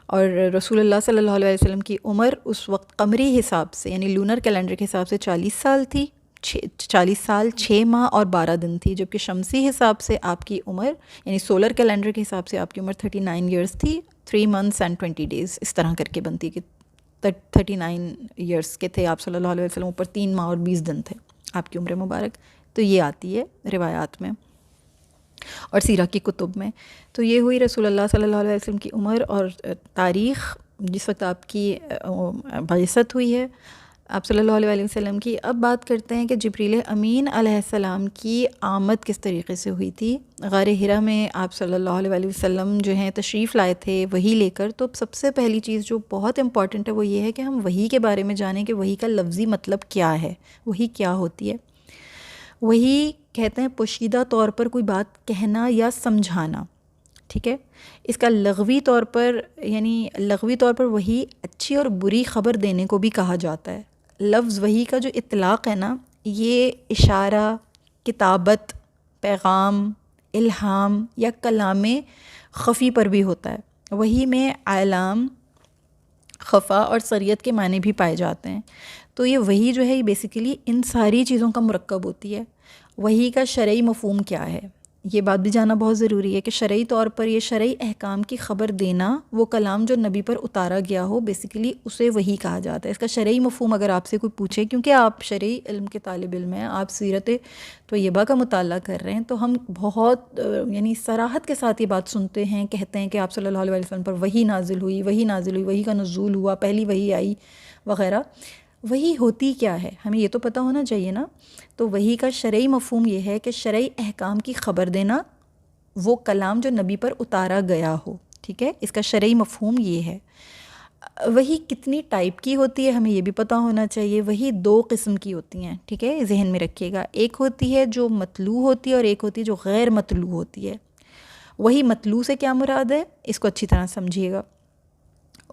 اور رسول اللہ صلی اللہ علیہ وسلم کی عمر اس وقت قمری حساب سے یعنی لونر کیلنڈر کے حساب سے 40 سال تھی، 40 سال 6 ماہ اور 12 دن تھی، جبکہ شمسی حساب سے آپ کی عمر یعنی سولر کیلنڈر کے حساب سے آپ کی عمر 39 ایئرس تھی، 3 months and 20 days. اس طرح کر کے بنتی کہ 39 ایئرس کے تھے آپ صلی اللہ علیہ وسلم، اوپر 3 ماہ اور 20 دن تھے آپ کی عمر مبارک. تو یہ آتی ہے روایات میں اور سیرہ کی کتب میں. تو یہ ہوئی رسول اللہ صلی اللہ علیہ وسلم کی عمر اور تاریخ جس وقت آپ کی بعثت ہوئی ہے آپ صلی اللہ علیہ وسلم کی. اب بات کرتے ہیں کہ جبریل امین علیہ السلام کی آمد کس طریقے سے ہوئی تھی. غار حرا میں آپ صلی اللہ علیہ وسلم جو ہیں تشریف لائے تھے وحی لے کر. تو سب سے پہلی چیز جو بہت امپورٹنٹ ہے وہ یہ ہے کہ ہم وحی کے بارے میں جانیں کہ وحی کا لفظی مطلب کیا ہے، وحی کیا ہوتی ہے. وحی کہتے ہیں پوشیدہ طور پر کوئی بات کہنا یا سمجھانا. ٹھیک ہے. اس کا لغوی طور پر وحی اچھی اور بری خبر دینے کو بھی کہا جاتا ہے. لفظ وحی کا جو اطلاق ہے نا، یہ اشارہ، کتابت، پیغام، الہام یا کلام خفی پر بھی ہوتا ہے. وحی میں اعلام، خفا اور سریت کے معنی بھی پائے جاتے ہیں. تو یہ وحی جو ہے یہ بیسیکلی ان ساری چیزوں کا مرکب ہوتی ہے. وحی کا شرعی مفہوم کیا ہے، یہ بات بھی جاننا بہت ضروری ہے کہ شرعی طور پر یہ شرعی احکام کی خبر دینا، وہ کلام جو نبی پر اتارا گیا ہو بیسیکلی اسے وحی کہا جاتا ہے. اس کا شرعی مفہوم اگر آپ سے کوئی پوچھے، کیونکہ آپ شرعی علم کے طالب علم ہیں، آپ سیرت طیبہ کا مطالعہ کر رہے ہیں، تو ہم بہت یعنی صراحت کے ساتھ یہ بات سنتے ہیں، کہتے ہیں کہ آپ صلی اللہ علیہ وسلم پر وحی نازل ہوئی، وحی کا نزول ہوا، پہلی وحی آئی وغیرہ. وحی ہوتی کیا ہے ہمیں یہ تو پتہ ہونا چاہیے نا. تو وحی کا شرعی مفہوم یہ ہے کہ شرعی احکام کی خبر دینا، وہ کلام جو نبی پر اتارا گیا ہو. ٹھیک ہے. اس کا شرعی مفہوم یہ ہے. وحی کتنی ٹائپ کی ہوتی ہے ہمیں یہ بھی پتہ ہونا چاہیے. وحی 2 قسم کی ہوتی ہیں. ٹھیک ہے، ذہن میں رکھیے گا. ایک ہوتی ہے جو مطلوع ہوتی ہے اور ایک ہوتی ہے جو غیر مطلوع ہوتی ہے. وحی مطلوع سے کیا مراد ہے اس کو اچھی طرح سمجھیے گا.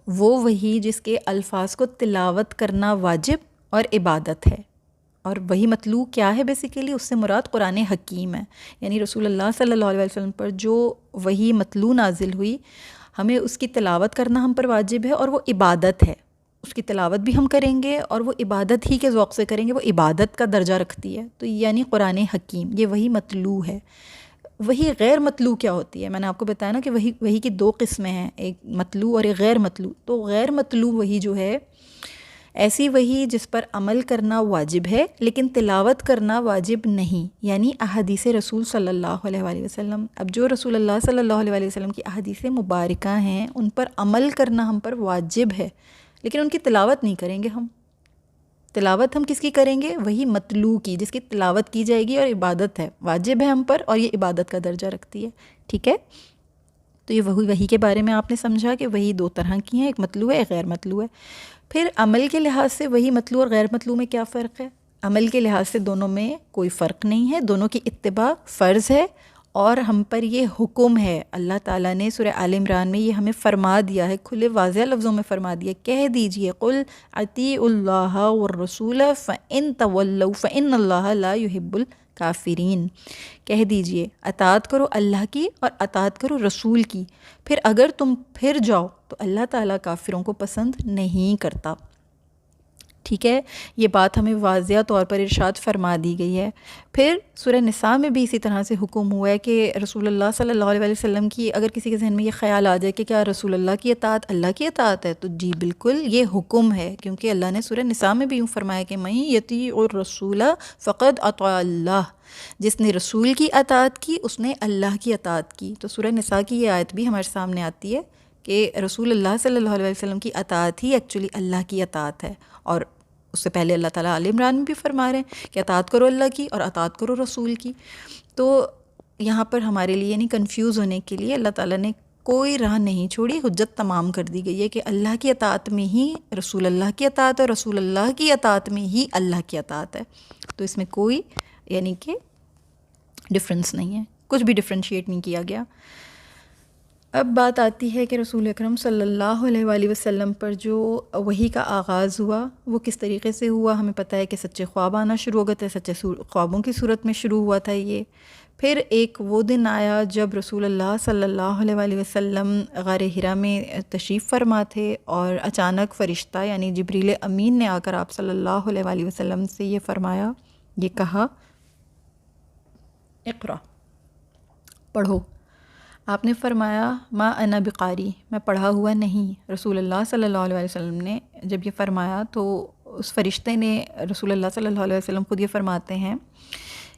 وہ وحی جس کے الفاظ کو تلاوت کرنا واجب اور عبادت ہے. اور وحی مطلوع کیا ہے بیسیکلی، اس سے مراد قرآن حکیم ہے. یعنی رسول اللہ صلی اللہ علیہ وسلم پر جو وحی مطلوع نازل ہوئی، ہمیں اس کی تلاوت کرنا ہم پر واجب ہے اور وہ عبادت ہے. اس کی تلاوت بھی ہم کریں گے اور وہ عبادت ہی کے ذوق سے کریں گے، وہ عبادت کا درجہ رکھتی ہے. تو یعنی قرآن حکیم یہ وہی مطلوع ہے. وہی غیر مطلوع کیا ہوتی ہے؟ میں نے آپ کو بتایا نا کہ وہی کی دو قسمیں ہیں، ایک مطلوع اور ایک غیر مطلوع. تو غیر مطلوع وہی جو ہے ایسی وہی جس پر عمل کرنا واجب ہے لیکن تلاوت کرنا واجب نہیں، یعنی احادیث رسول صلی اللہ علیہ وآلہ وسلم. اب جو رسول اللہ صلی اللہ علیہ وآلہ وسلم کی احادیث مبارکہ ہیں ان پر عمل کرنا ہم پر واجب ہے لیکن ان کی تلاوت نہیں کریں گے ہم. تلاوت ہم کس کی کریں گے؟ وہی مطلوع کی، جس کی تلاوت کی جائے گی اور عبادت ہے، واجب ہے ہم پر اور یہ عبادت کا درجہ رکھتی ہے. ٹھیک ہے، تو یہ وہی کے بارے میں آپ نے سمجھا کہ وہی دو طرح کی ہیں، ایک مطلوع ہے ایک غیر مطلوع ہے. پھر عمل کے لحاظ سے وہی مطلوع اور غیر مطلوع میں کیا فرق ہے؟ عمل کے لحاظ سے دونوں میں کوئی فرق نہیں ہے، دونوں کی اتباع فرض ہے اور ہم پر یہ حکم ہے. اللہ تعالیٰ نے سورہ آل عمران میں یہ ہمیں فرما دیا ہے، کھلے واضح لفظوں میں فرما دیا، کہہ دیجئے قل اطیعوا اللہ والرسول فإن تولوا فإن اللہ لا يحب الکافرین. کہہ دیجئے اطاعت کرو اللہ کی اور اطاعت کرو رسول کی، پھر اگر تم پھر جاؤ تو اللہ تعالیٰ کافروں کو پسند نہیں کرتا. ٹھیک ہے، یہ بات ہمیں واضح طور پر ارشاد فرما دی گئی ہے. پھر سورہ نساء میں بھی اسی طرح سے حکم ہوا ہے کہ رسول اللہ صلی اللہ علیہ وسلم کی اگر کسی کے ذہن میں یہ خیال آ جائے کہ کیا رسول اللہ کی اطاعت اللہ کی اطاعت ہے، تو جی بالکل یہ حکم ہے، کیونکہ اللہ نے سورہ نساء میں بھی یوں فرمایا کہ من یطیع الرسول فقد اطاع اللہ. جس نے رسول کی اطاعت کی اس نے اللہ کی اطاعت کی. تو سورہ نساء کی یہ آیت بھی ہمارے سامنے آتی ہے کہ رسول اللہ صلی اللہ علیہ وسلم کی اطاعت ہی ایکچولی اللہ کی اطاعت ہے. اور اس سے پہلے اللہ تعالیٰ آل عمران میں بھی فرما رہے ہیں کہ اطاعت کرو اللہ کی اور اطاعت کرو رسول کی. تو یہاں پر ہمارے لیے یعنی کنفیوز ہونے کے لیے اللہ تعالیٰ نے کوئی راہ نہیں چھوڑی، حجت تمام کر دی گئی ہے کہ اللہ کی اطاعت میں ہی رسول اللہ کی اطاعت ہے اور رسول اللہ کی اطاعت میں ہی اللہ کی اطاعت ہے. تو اس میں کوئی یعنی کہ ڈفرینس نہیں ہے، کچھ بھی ڈفرینشیٹ نہیں کیا گیا. اب بات آتی ہے کہ رسول اکرم صلی اللہ علیہ وآلہ وسلم پر جو وحی کا آغاز ہوا وہ کس طریقے سے ہوا. ہمیں پتہ ہے کہ سچے خواب آنا شروع ہو گئے تھے، سچے خوابوں کی صورت میں شروع ہوا تھا یہ. پھر ایک وہ دن آیا جب رسول اللہ صلی اللہ علیہ وآلہ وسلم غار حرا میں تشریف فرما تھے اور اچانک فرشتہ یعنی جبریل امین نے آ کر آپ صلی اللہ علیہ وآلہ وسلم سے یہ فرمایا، یہ کہا اقرا، پڑھو. آپ نے فرمایا ما انا بقاری، میں پڑھا ہوا نہیں. رسول اللہ صلی اللہ علیہ وسلم نے جب یہ فرمایا تو اس فرشتے نے، رسول اللہ صلی اللہ علیہ وسلم خود یہ فرماتے ہیں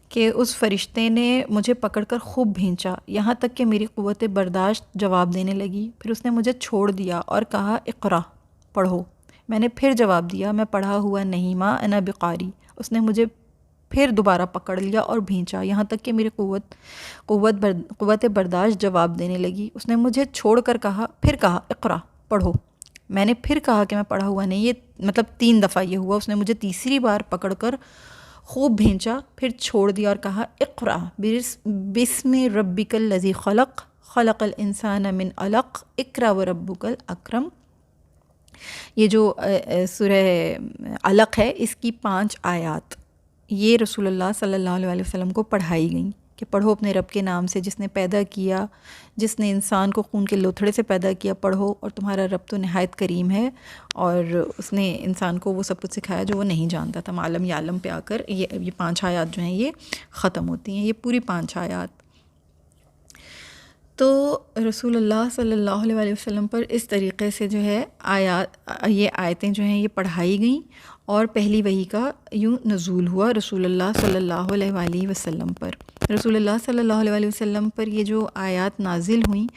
کہ اس فرشتے نے مجھے پکڑ کر خوب بھینچا یہاں تک کہ میری قوت برداشت جواب دینے لگی. پھر اس نے مجھے چھوڑ دیا اور کہا اقرا، پڑھو. میں نے پھر جواب دیا میں پڑھا ہوا نہیں، ما انا بقاری. اس نے مجھے پھر دوبارہ پکڑ لیا اور بھینچا یہاں تک کہ میری قوت برداشت جواب دینے لگی. اس نے مجھے چھوڑ کر پھر کہا اقرا، پڑھو. میں نے پھر کہا کہ میں پڑھا ہوا نہیں. یہ مطلب 3 دفعہ یہ ہوا. اس نے مجھے تیسری بار پکڑ کر خوب بھینچا، پھر چھوڑ دیا اور کہا اقرا بسم ربک الذی خلق خلق الانسان من علق اقرا وربک الاکرم. یہ جو سورہ علق ہے اس کی 5 آیات یہ رسول اللہ صلی اللہ علیہ وسلم کو پڑھائی گئیں کہ پڑھو اپنے رب کے نام سے جس نے پیدا کیا، جس نے انسان کو خون کے لوتھڑے سے پیدا کیا. پڑھو اور تمہارا رب تو نہایت کریم ہے اور اس نے انسان کو وہ سب کچھ سکھایا جو وہ نہیں جانتا تھا. معلم یعلم پہ آ کر یہ 5 آیات جو ہیں یہ ختم ہوتی ہیں، یہ پوری 5 آیات. تو رسول اللہ صلی اللہ علیہ وسلم پر اس طریقے سے جو ہے یہ آیتیں جو ہیں یہ پڑھائی گئیں اور پہلی وحی کا یوں نزول ہوا رسول اللہ صلی اللہ علیہ وآلہ وسلم پر. رسول اللہ صلی اللہ علیہ وسلم پر یہ جو آیات نازل ہوئیں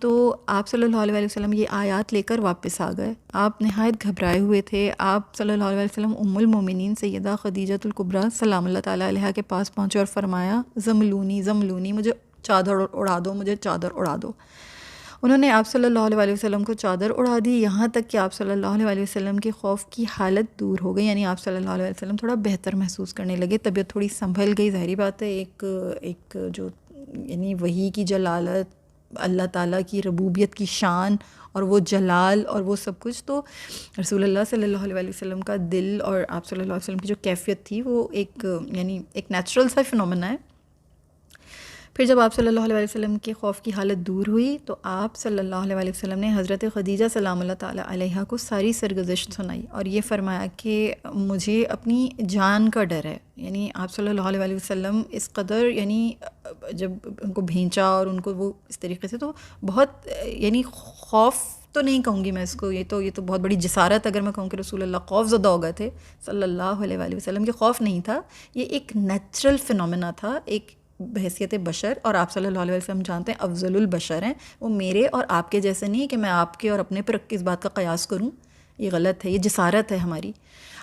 تو آپ صلی اللہ علیہ وسلم یہ آیات لے کر واپس آ گئے. آپ نہایت گھبرائے ہوئے تھے. آپ صلی اللہ علیہ وسلم ام المومنین سیدہ خدیجۃ الکبریٰ سلام اللہ تعالیٰ علیہا کے پاس پہنچے اور فرمایا زملونی، مجھے چادر اڑا دو، مجھے چادر اڑا دو. انہوں نے آپ صلی اللہ علیہ وسلم کو چادر اڑا دی یہاں تک کہ آپ صلی اللہ علیہ وسلم کے خوف کی حالت دور ہو گئی. یعنی آپ صلی اللہ علیہ وسلم تھوڑا بہتر محسوس کرنے لگے، طبیعت تھوڑی سنبھل گئی. ظاہری بات ہے ایک جو یعنی وحی کی جلالت، اللہ تعالیٰ کی ربوبیت کی شان اور وہ جلال اور وہ سب کچھ، تو رسول اللہ صلی اللہ علیہ وسلم کا دل اور آپ صلی اللہ علیہ وسلم کی جو کیفیت تھی وہ ایک نیچرل سا فنومنا ہے. پھر جب آپ صلی اللہ علیہ وسلم کے خوف کی حالت دور ہوئی تو آپ صلی اللہ علیہ وسلم نے حضرت خدیجہ سلام اللہ تعالیٰ علیہا کو ساری سرگزشت سنائی اور یہ فرمایا کہ مجھے اپنی جان کا ڈر ہے. یعنی آپ صلی اللہ علیہ وسلم اس قدر یعنی جب ان کو بھینچا اور ان کو وہ اس طریقے سے تو بہت یعنی خوف تو نہیں کہوں گی میں اس کو، یہ تو بہت بڑی جسارت اگر میں کہوں کہ رسول اللہ خوف زدہ ہو گئے تھے. صلی اللہ علیہ وسلم کے خوف نہیں تھا، یہ ایک نیچرل فنومینا تھا ایک بحیثیت بشر. اور آپ صلی اللہ علیہ وسلم جانتے ہیں افضل البشر ہیں، وہ میرے اور آپ کے جیسے نہیں کہ میں آپ کے اور اپنے پر اس بات کا قیاس کروں، یہ غلط ہے، یہ جسارت ہے ہماری.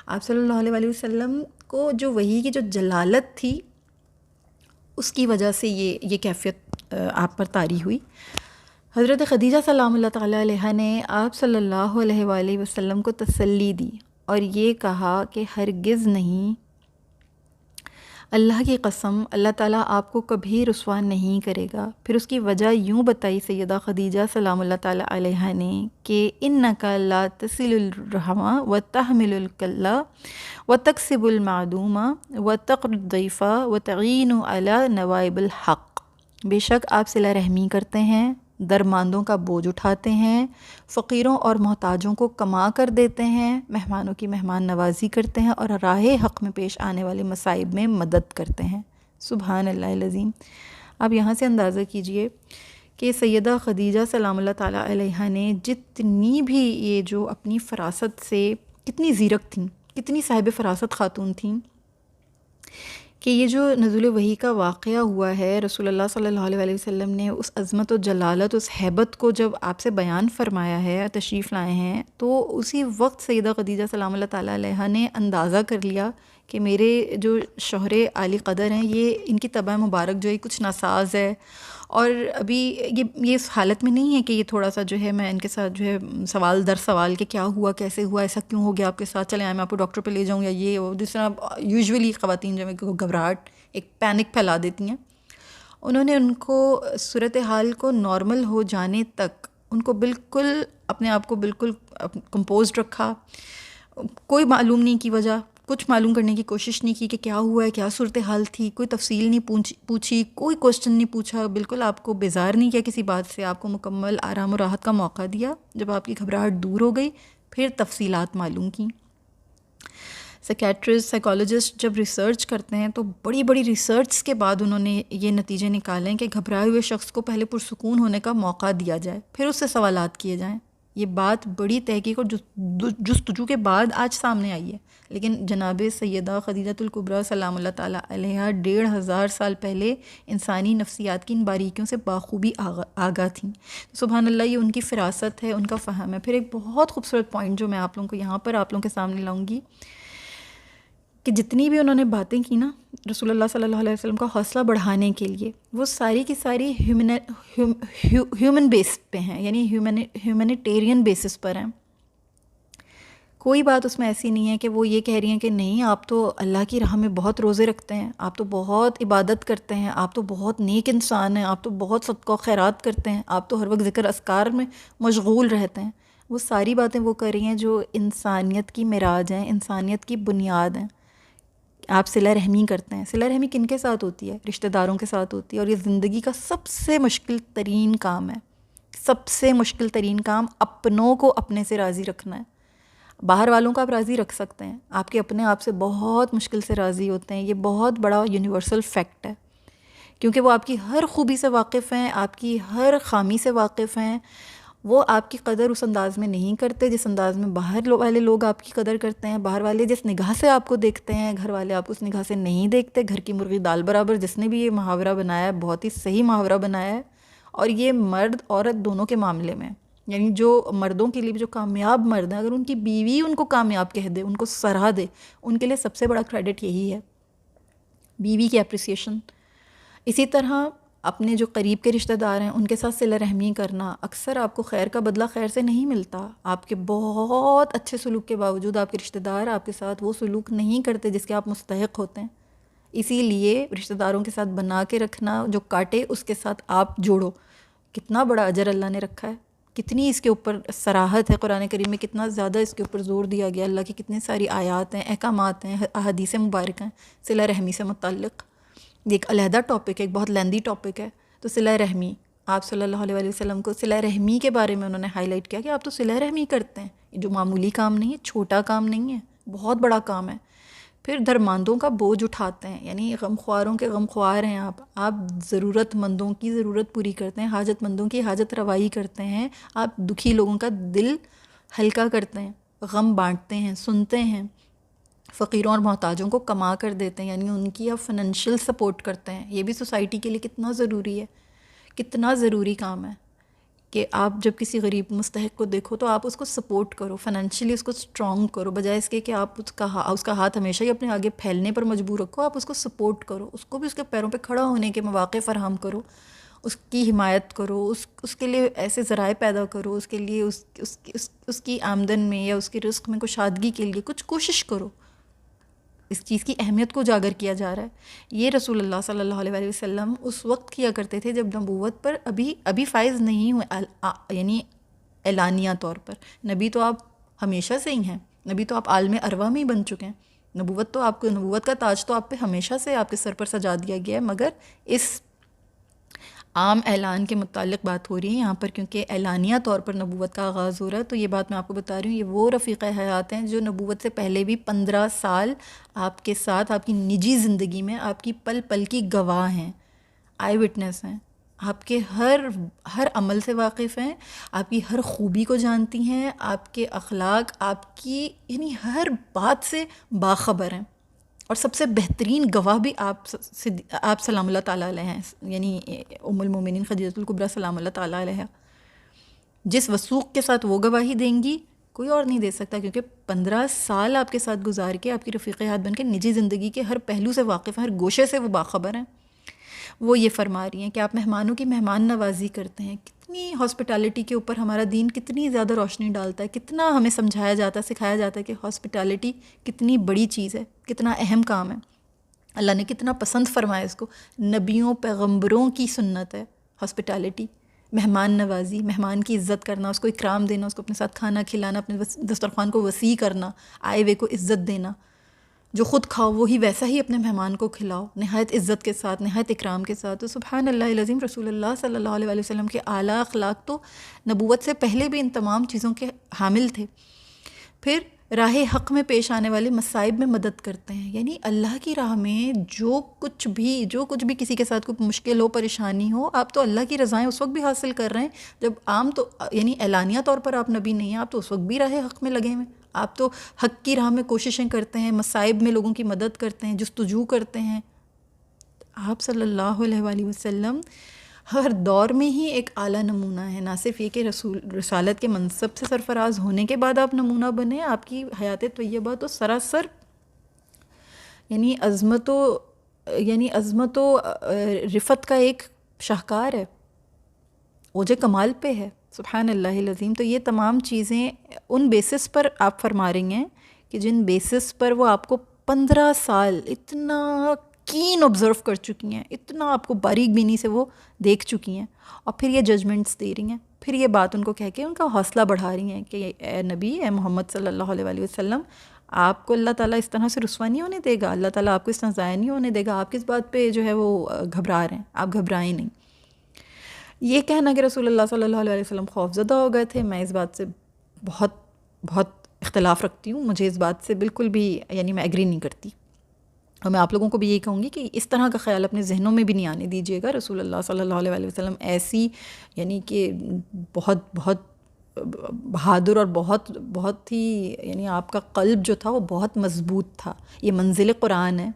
آپ صلی اللہ علیہ وسلم کو جو وحی کی جو جلالت تھی اس کی وجہ سے یہ کیفیت آپ پر طاری ہوئی. حضرت خدیجہ سلام اللہ تعالیٰ علیہ نے آپ صلی اللہ علیہ وآلہ وسلم کو تسلی دی اور یہ کہا کہ ہرگز نہیں، اللہ کی قسم اللہ تعالیٰ آپ کو کبھی رسوا نہیں کرے گا. پھر اس کی وجہ یوں بتائی سیدہ خدیجہ سلام اللہ تعالیٰ علیہ نے کہ انک لا تصل الرحم وتحمل الکلہ وتکسب المعدوم وتقر الضیف وتعین علی نوائب الحق. بے شک آپ صلہ رحمی کرتے ہیں، درماندوں کا بوجھ اٹھاتے ہیں، فقیروں اور محتاجوں کو کما کر دیتے ہیں، مہمانوں کی مہمان نوازی کرتے ہیں اور راہ حق میں پیش آنے والے مصائب میں مدد کرتے ہیں. سبحان اللہ العظیم. آپ یہاں سے اندازہ کیجئے کہ سیدہ خدیجہ سلام اللہ تعالیٰ علیہ نے جتنی بھی یہ جو اپنی فراست سے کتنی زیرک تھیں، کتنی صاحب فراست خاتون تھیں، کہ یہ جو نزول وحی کا واقعہ ہوا ہے، رسول اللہ صلی اللہ علیہ وسلم نے اس عظمت و جلالت، اس ہیبت کو جب آپ سے بیان فرمایا ہے، تشریف لائے ہیں، تو اسی وقت سیدہ خدیجہ سلام اللہ تعالیٰ علیہ نے اندازہ کر لیا کہ میرے جو شوہر عالی قدر ہیں، یہ ان کی طبع مبارک جو ہے کچھ ناساز ہے، اور ابھی یہ اس حالت میں نہیں ہے کہ یہ تھوڑا سا جو ہے میں ان کے ساتھ جو ہے سوال در سوال کہ کیا ہوا، کیسے ہوا، ایسا کیوں ہو گیا آپ کے ساتھ، چلیں میں آپ کو ڈاکٹر پہ لے جاؤں، یا یہ وہ جس طرح یوزولی خواتین جو ہے گھبراہٹ ایک پینک پھیلا دیتی ہیں. انہوں نے ان کو صورتحال کو نارمل ہو جانے تک ان کو بالکل اپنے آپ کو بالکل کمپوزڈ رکھا، کوئی معلوم نہیں کی وجہ، کچھ معلوم کرنے کی کوشش نہیں کی کہ کیا ہوا ہے، کیا صورتحال تھی، کوئی تفصیل نہیں پوچھی، کوئی کوشچن نہیں پوچھا، بالکل آپ کو بیزار نہیں کیا کسی بات سے، آپ کو مکمل آرام و راحت کا موقع دیا. جب آپ کی گھبراہٹ دور ہو گئی پھر تفصیلات معلوم کیں. سائیکیٹرسٹ، سائیکالوجسٹ جب ریسرچ کرتے ہیں تو بڑی بڑی ریسرچ کے بعد انہوں نے یہ نتیجے نکالے ہیں کہ گھبرائے ہوئے شخص کو پہلے پرسکون ہونے کا موقع دیا جائے، پھر اس سے سوالات کیے جائیں. یہ بات بڑی تحقیق اور جستجو کے بعد آج سامنے آئی ہے، لیکن جناب سیدہ خدیجۃ الکبریٰ سلام اللہ تعالیٰ علیہا 1500 سال پہلے انسانی نفسیات کی ان باریکیوں سے بخوبی آگاہ تھیں. سبحان اللہ، یہ ان کی فراست ہے، ان کا فہم ہے. پھر ایک بہت خوبصورت پوائنٹ جو میں آپ لوگوں کو یہاں پر آپ لوگوں کے سامنے لاؤں گی کہ جتنی بھی انہوں نے باتیں کی نا رسول اللہ صلی اللہ علیہ وسلم کا حوصلہ بڑھانے کے لیے، وہ ساری کی ساری ہیومن بیس پہ ہیں، یعنی ہیومینیٹیرین بیسس پر ہیں. کوئی بات اس میں ایسی نہیں ہے کہ وہ یہ کہہ رہی ہیں کہ نہیں آپ تو اللہ کی راہ میں بہت روزے رکھتے ہیں، آپ تو بہت عبادت کرتے ہیں، آپ تو بہت نیک انسان ہیں، آپ تو بہت صدقہ و خیرات کرتے ہیں، آپ تو ہر وقت ذکر اذکار میں مشغول رہتے ہیں. وہ ساری باتیں وہ کر رہی ہیں جو انسانیت کی معراج ہیں، انسانیت کی بنیاد ہیں. آپ صلہ رحمی کرتے ہیں. صلہ رحمی کن کے ساتھ ہوتی ہے؟ رشتہ داروں کے ساتھ ہوتی ہے. اور یہ زندگی کا سب سے مشکل ترین کام ہے، سب سے مشکل ترین کام اپنوں کو اپنے سے راضی رکھنا ہے. باہر والوں کو آپ راضی رکھ سکتے ہیں، آپ کے اپنے آپ سے بہت مشکل سے راضی ہوتے ہیں. یہ بہت بڑا یونیورسل فیکٹ ہے، کیونکہ وہ آپ کی ہر خوبی سے واقف ہیں، آپ کی ہر خامی سے واقف ہیں. وہ آپ کی قدر اس انداز میں نہیں کرتے جس انداز میں باہر والے لوگ آپ کی قدر کرتے ہیں. باہر والے جس نگاہ سے آپ کو دیکھتے ہیں، گھر والے آپ کو اس نگاہ سے نہیں دیکھتے. گھر کی مرغی دال برابر، جس نے بھی یہ محاورہ بنایا ہے بہت ہی صحیح محاورہ بنایا ہے. اور یہ مرد عورت دونوں کے معاملے میں، یعنی جو مردوں کے لیے جو کامیاب مرد ہیں، اگر ان کی بیوی ان کو کامیاب کہہ دے، ان کو سراہ دے، ان کے لیے سب سے بڑا کریڈٹ یہی ہے، بیوی کی اپریسیشن. اسی طرح اپنے جو قریب کے رشتہ دار ہیں ان کے ساتھ صلہ رحمی کرنا. اکثر آپ کو خیر کا بدلہ خیر سے نہیں ملتا. آپ کے بہت اچھے سلوک کے باوجود آپ کے رشتہ دار آپ کے ساتھ وہ سلوک نہیں کرتے جس کے آپ مستحق ہوتے ہیں. اسی لیے رشتہ داروں کے ساتھ بنا کے رکھنا، جو کاٹے اس کے ساتھ آپ جوڑو. کتنا بڑا اجر اللہ نے رکھا ہے، کتنی اس کے اوپر صراحت ہے قرآن کریم میں، کتنا زیادہ اس کے اوپر زور دیا گیا. اللہ کی کتنی ساری آیات ہیں، احکامات ہیں، احادیث مبارک ہیں صلہ رحمی سے متعلق. یہ ایک علیحدہ ٹاپک ہے، ایک بہت لیندی ٹاپک ہے۔ تو صلہ رحمی، آپ صلی اللہ علیہ وآلہ وسلم کو صلہ رحمی کے بارے میں انہوں نے ہائی لائٹ کیا کہ آپ تو صلہ رحمی کرتے ہیں، یہ جو معمولی کام نہیں ہے، چھوٹا کام نہیں ہے، بہت بڑا کام ہے۔ پھر درماندوں کا بوجھ اٹھاتے ہیں، یعنی غم خواروں کے غم خوار ہیں آپ ضرورت مندوں کی ضرورت پوری کرتے ہیں، حاجت مندوں کی حاجت روائی کرتے ہیں، آپ دکھی لوگوں کا دل ہلکا کرتے ہیں، غم بانٹتے ہیں، سنتے ہیں، فقیروں اور محتاجوں کو کما کر دیتے ہیں، یعنی ان کی آپ فننشیل سپورٹ کرتے ہیں۔ یہ بھی سوسائٹی کے لیے کتنا ضروری ہے، کتنا ضروری کام ہے کہ آپ جب کسی غریب مستحق کو دیکھو تو آپ اس کو سپورٹ کرو، فننشلی اس کو اسٹرانگ کرو، بجائے اس کے کہ آپ اس کا ہاتھ ہمیشہ ہی اپنے آگے پھیلنے پر مجبور رکھو۔ آپ اس کو سپورٹ کرو، اس کو بھی اس کے پیروں پہ کھڑا ہونے کے مواقع فراہم کرو، اس کی حمایت کرو، اس کے لیے ایسے ذرائع پیدا کرو، اس کے لیے اس کی آمدن میں یا اس کے رزق میں کشادگی کے لیے کچھ کوشش کرو۔ اس چیز کی اہمیت کو اجاگر کیا جا رہا ہے۔ یہ رسول اللہ صلی اللہ علیہ وآلہ وسلم اس وقت کیا کرتے تھے جب نبوت پر ابھی فائز نہیں ہوئے، یعنی اعلانیہ طور پر۔ نبی تو آپ ہمیشہ سے ہی ہیں، نبی تو آپ عالم ارواح میں ہی بن چکے ہیں، نبوت کا تاج تو آپ پہ ہمیشہ سے آپ کے سر پر سجا دیا گیا ہے، مگر اس عام اعلان کے متعلق بات ہو رہی ہے یہاں پر، کیونکہ اعلانیہ طور پر نبوت کا آغاز ہو رہا ہے۔ تو یہ بات میں آپ کو بتا رہی ہوں، یہ وہ رفیق حیات ہیں جو نبوت سے پہلے بھی 15 سال آپ کے ساتھ آپ کی نجی زندگی میں آپ کی پل پل کی گواہ ہیں، آئی وٹنس ہیں، آپ کے ہر عمل سے واقف ہیں، آپ کی ہر خوبی کو جانتی ہیں، آپ کے اخلاق، آپ کی یعنی ہر بات سے باخبر ہیں، اور سب سے بہترین گواہ بھی آپ سلام اللہ تعالیٰ علیہ ہیں، یعنی ام المومنین خدیجہ الکبریٰ سلام اللہ تعالیٰ علیہ۔ جس وثوق کے ساتھ وہ گواہی دیں گی کوئی اور نہیں دے سکتا، کیونکہ 15 سال آپ کے ساتھ گزار کے آپ کی رفیق حیات بن کے نجی زندگی کے ہر پہلو سے واقف ہیں، ہر گوشے سے وہ باخبر ہیں۔ وہ یہ فرما رہی ہیں کہ آپ مہمانوں کی مہمان نوازی کرتے ہیں۔ کتنی ہاسپٹیلٹی کے اوپر ہمارا دین کتنی زیادہ روشنی ڈالتا ہے، کتنا ہمیں سمجھایا جاتا ہے، سکھایا جاتا ہے کہ ہاسپٹیلٹی کتنی بڑی چیز ہے، کتنا اہم کام ہے، اللہ نے کتنا پسند فرمایا اس کو۔ نبیوں پیغمبروں کی سنت ہے ہاسپٹیلٹی، مہمان نوازی، مہمان کی عزت کرنا، اس کو اکرام دینا، اس کو اپنے ساتھ کھانا کھلانا، اپنے دسترخوان کو وسیع کرنا، آئے ہوئے کو عزت دینا۔ جو خود کھاؤ وہی ویسا ہی اپنے مہمان کو کھلاؤ، نہایت عزت کے ساتھ، نہایت اکرام کے ساتھ۔ تو سبحان اللہ العظیم، رسول اللہ صلی اللہ علیہ وآلہ وسلم کے اعلیٰ اخلاق تو نبوت سے پہلے بھی ان تمام چیزوں کے حامل تھے۔ پھر راہ حق میں پیش آنے والے مصائب میں مدد کرتے ہیں، یعنی اللہ کی راہ میں جو کچھ بھی کسی کے ساتھ کوئی مشکل ہو، پریشانی ہو، آپ تو اللہ کی رضائیں اس وقت بھی حاصل کر رہے ہیں جب یعنی اعلانیہ طور پر آپ نبی نہیں ہیں، آپ تو اس وقت بھی راہ حق میں لگے ہوئے، آپ تو حق کی راہ میں کوششیں کرتے ہیں، مصائب میں لوگوں کی مدد کرتے ہیں، جستجو کرتے ہیں۔ آپ صلی اللہ علیہ وآلہ وسلم ہر دور میں ہی ایک اعلیٰ نمونہ ہے، نہ صرف یہ کہ رسالت کے منصب سے سرفراز ہونے کے بعد آپ نمونہ بنے، آپ کی حیات طیبہ تو سراسر یعنی عظمت و رفت کا ایک شاہکار ہے، اوج کمال پہ ہے، سبحان اللہ العظیم۔ تو یہ تمام چیزیں ان بیسس پر آپ فرما رہی ہیں کہ جن بیسس پر وہ آپ کو 15 سال اتنا کین آبزرو کر چکی ہیں، اتنا آپ کو باریک بینی سے وہ دیکھ چکی ہیں، اور پھر یہ ججمنٹس دے رہی ہیں، پھر یہ بات ان کو کہہ کے ان کا حوصلہ بڑھا رہی ہیں کہ اے نبی، اے محمد صلی اللہ علیہ وآلہ وسلم، آپ کو اللہ تعالیٰ اس طرح سے رسوا نہیں ہونے دے گا، اللہ تعالیٰ آپ کو اس طرح ضائع نہیں ہونے دے گا، آپ کس بات پہ جو ہے وہ گھبرا رہے ہیں، آپ گھبرائیں نہیں۔ یہ کہنا کہ رسول اللہ صلی اللہ علیہ وسلم خوفزدہ ہو گئے تھے، میں اس بات سے بہت بہت اختلاف رکھتی ہوں، مجھے اس بات سے بالکل بھی یعنی میں ایگری نہیں کرتی، اور میں آپ لوگوں کو بھی یہی کہوں گی کہ اس طرح کا خیال اپنے ذہنوں میں بھی نہیں آنے دیجیے گا۔ رسول اللہ صلی اللہ علیہ وسلم ایسی یعنی کہ بہت بہت بہادر اور بہت بہت ہی یعنی آپ کا قلب جو تھا وہ بہت مضبوط تھا۔ یہ منزل قرآن ہے،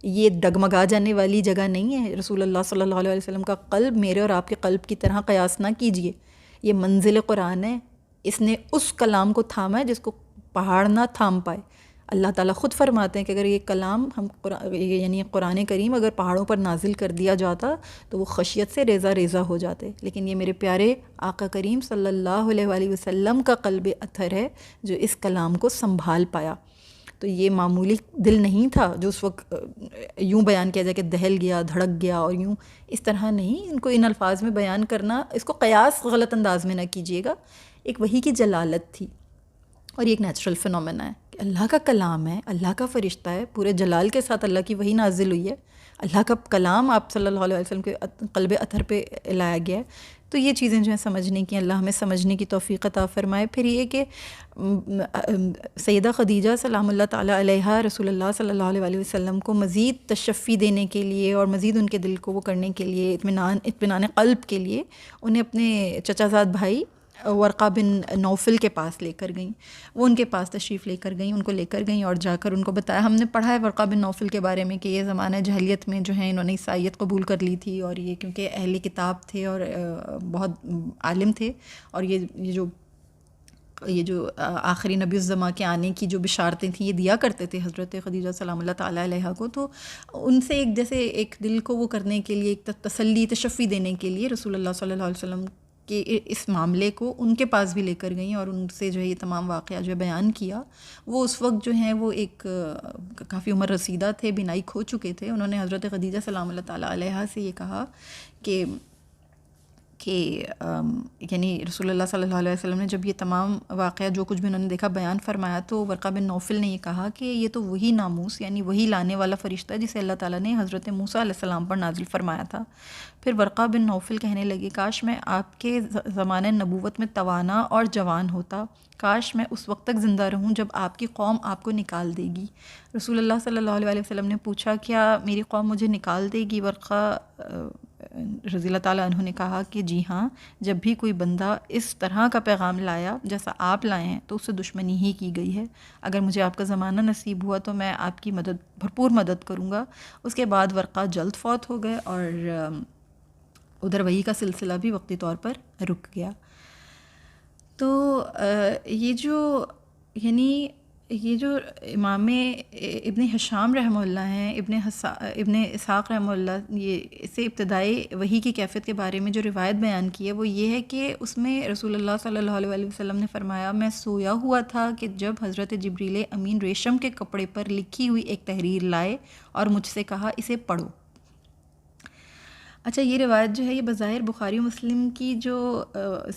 یہ ڈگمگا جانے والی جگہ نہیں ہے۔ رسول اللہ صلی اللہ علیہ وسلم کا قلب میرے اور آپ کے قلب کی طرح قیاس نہ کیجیے، یہ منزل قرآن ہے، اس نے اس کلام کو تھاما ہے جس کو پہاڑ نہ تھام پائے۔ اللہ تعالیٰ خود فرماتے ہیں کہ اگر یہ کلام یعنی قرآن کریم اگر پہاڑوں پر نازل کر دیا جاتا تو وہ خشیت سے ریزہ ریزہ ہو جاتے، لیکن یہ میرے پیارے آقا کریم صلی اللہ علیہ وآلہ وسلم کا قلب اطہر ہے جو اس کلام کو سنبھال پایا۔ تو یہ معمولی دل نہیں تھا جو اس وقت یوں بیان کیا جائے کہ دہل گیا، دھڑک گیا، اور یوں اس طرح نہیں، ان کو ان الفاظ میں بیان کرنا، اس کو قیاس غلط انداز میں نہ کیجیے گا۔ ایک وحی کی جلالت تھی، اور یہ ایک نیچرل فنومینا ہے کہ اللہ کا کلام ہے، اللہ کا فرشتہ ہے، پورے جلال کے ساتھ اللہ کی وحی نازل ہوئی ہے، اللہ کا کلام آپ صلی اللہ علیہ وسلم کے قلب اطہر پہ لایا گیا ہے. تو یہ چیزیں جو ہیں سمجھنے کی، اللہ ہمیں سمجھنے کی توفیق عطا فرمائے. پھر یہ کہ سیدہ خدیجہ سلام اللہ تعالیٰ علیہا رسول اللہ صلی اللہ علیہ وسلم کو مزید تشفی دینے کے لیے اور مزید ان کے دل کو وہ کرنے کے لیے، اطمینان قلب کے لیے، انہیں اپنے چچا زاد بھائی ورقہ بن نوفل کے پاس لے کر گئیں. وہ ان کے پاس تشریف لے کر گئیں، ان کو لے کر گئیں اور جا کر ان کو بتایا. ہم نے پڑھا ہے ورقہ بن نوفل کے بارے میں کہ یہ زمانہ جاہلیت میں جو ہیں انہوں نے عیسائیت قبول کر لی تھی، اور یہ کیونکہ اہل کتاب تھے اور بہت عالم تھے، اور یہ جو آخری نبی الزماں کے آنے کی جو بشارتیں تھیں یہ دیا کرتے تھے حضرت خدیجہ سلام اللہ تعالیٰ علیہا کو. تو ان سے ایک دل کو وہ کرنے کے لیے، ایک تسلی تشفی دینے کے لیے رسول اللہ صلی اللہ علیہ وسلم کہ اس معاملے کو ان کے پاس بھی لے کر گئیں اور ان سے جو ہے یہ تمام واقعہ جو ہے بیان کیا. وہ اس وقت جو ہیں وہ ایک کافی عمر رسیدہ تھے، بینائی کھو چکے تھے. انہوں نے حضرت خدیجہ سلام اللہ تعالیٰ علیہا سے یہ کہا کہ یعنی رسول اللہ صلی اللہ علیہ وسلم نے جب یہ تمام واقعہ جو کچھ بھی انہوں نے دیکھا بیان فرمایا، تو ورقہ بن نوفل نے یہ کہا کہ یہ تو وہی ناموس یعنی وہی لانے والا فرشتہ ہے جسے اللہ تعالیٰ نے حضرت موسیٰ علیہ السلام پر نازل فرمایا تھا. پھر ورقہ بن نوفل کہنے لگے، کاش میں آپ کے زمانہ نبوت میں توانا اور جوان ہوتا، کاش میں اس وقت تک زندہ رہوں جب آپ کی قوم آپ کو نکال دے گی. رسول اللہ صلی اللہ علیہ وسلم نے پوچھا، کیا میری قوم مجھے نکال دے گی؟ ورقہ رضی اللہ تعالیٰ عنہ نے کہا کہ جی ہاں، جب بھی کوئی بندہ اس طرح کا پیغام لایا جیسا آپ لائے ہیں تو اس سے دشمنی ہی کی گئی ہے. اگر مجھے آپ کا زمانہ نصیب ہوا تو میں آپ کی بھرپور مدد کروں گا. اس کے بعد ورقہ جلد فوت ہو گئے اور ادھر وحی کا سلسلہ بھی وقتی طور پر رک گیا. تو یہ جو امام ابن ہشام رحمہ اللہ ہیں، ابن اسحاق رحمہ اللہ، یہ اسے ابتدائی وحی کی کیفیت کے بارے میں جو روایت بیان کی ہے وہ یہ ہے کہ اس میں رسول اللہ صلی اللہ علیہ وسلم نے فرمایا، میں سویا ہوا تھا کہ جب حضرت جبریل امین ریشم کے کپڑے پر لکھی ہوئی ایک تحریر لائے اور مجھ سے کہا اسے پڑھو. اچھا، یہ روایت جو ہے یہ بظاہر بخاری و مسلم کی جو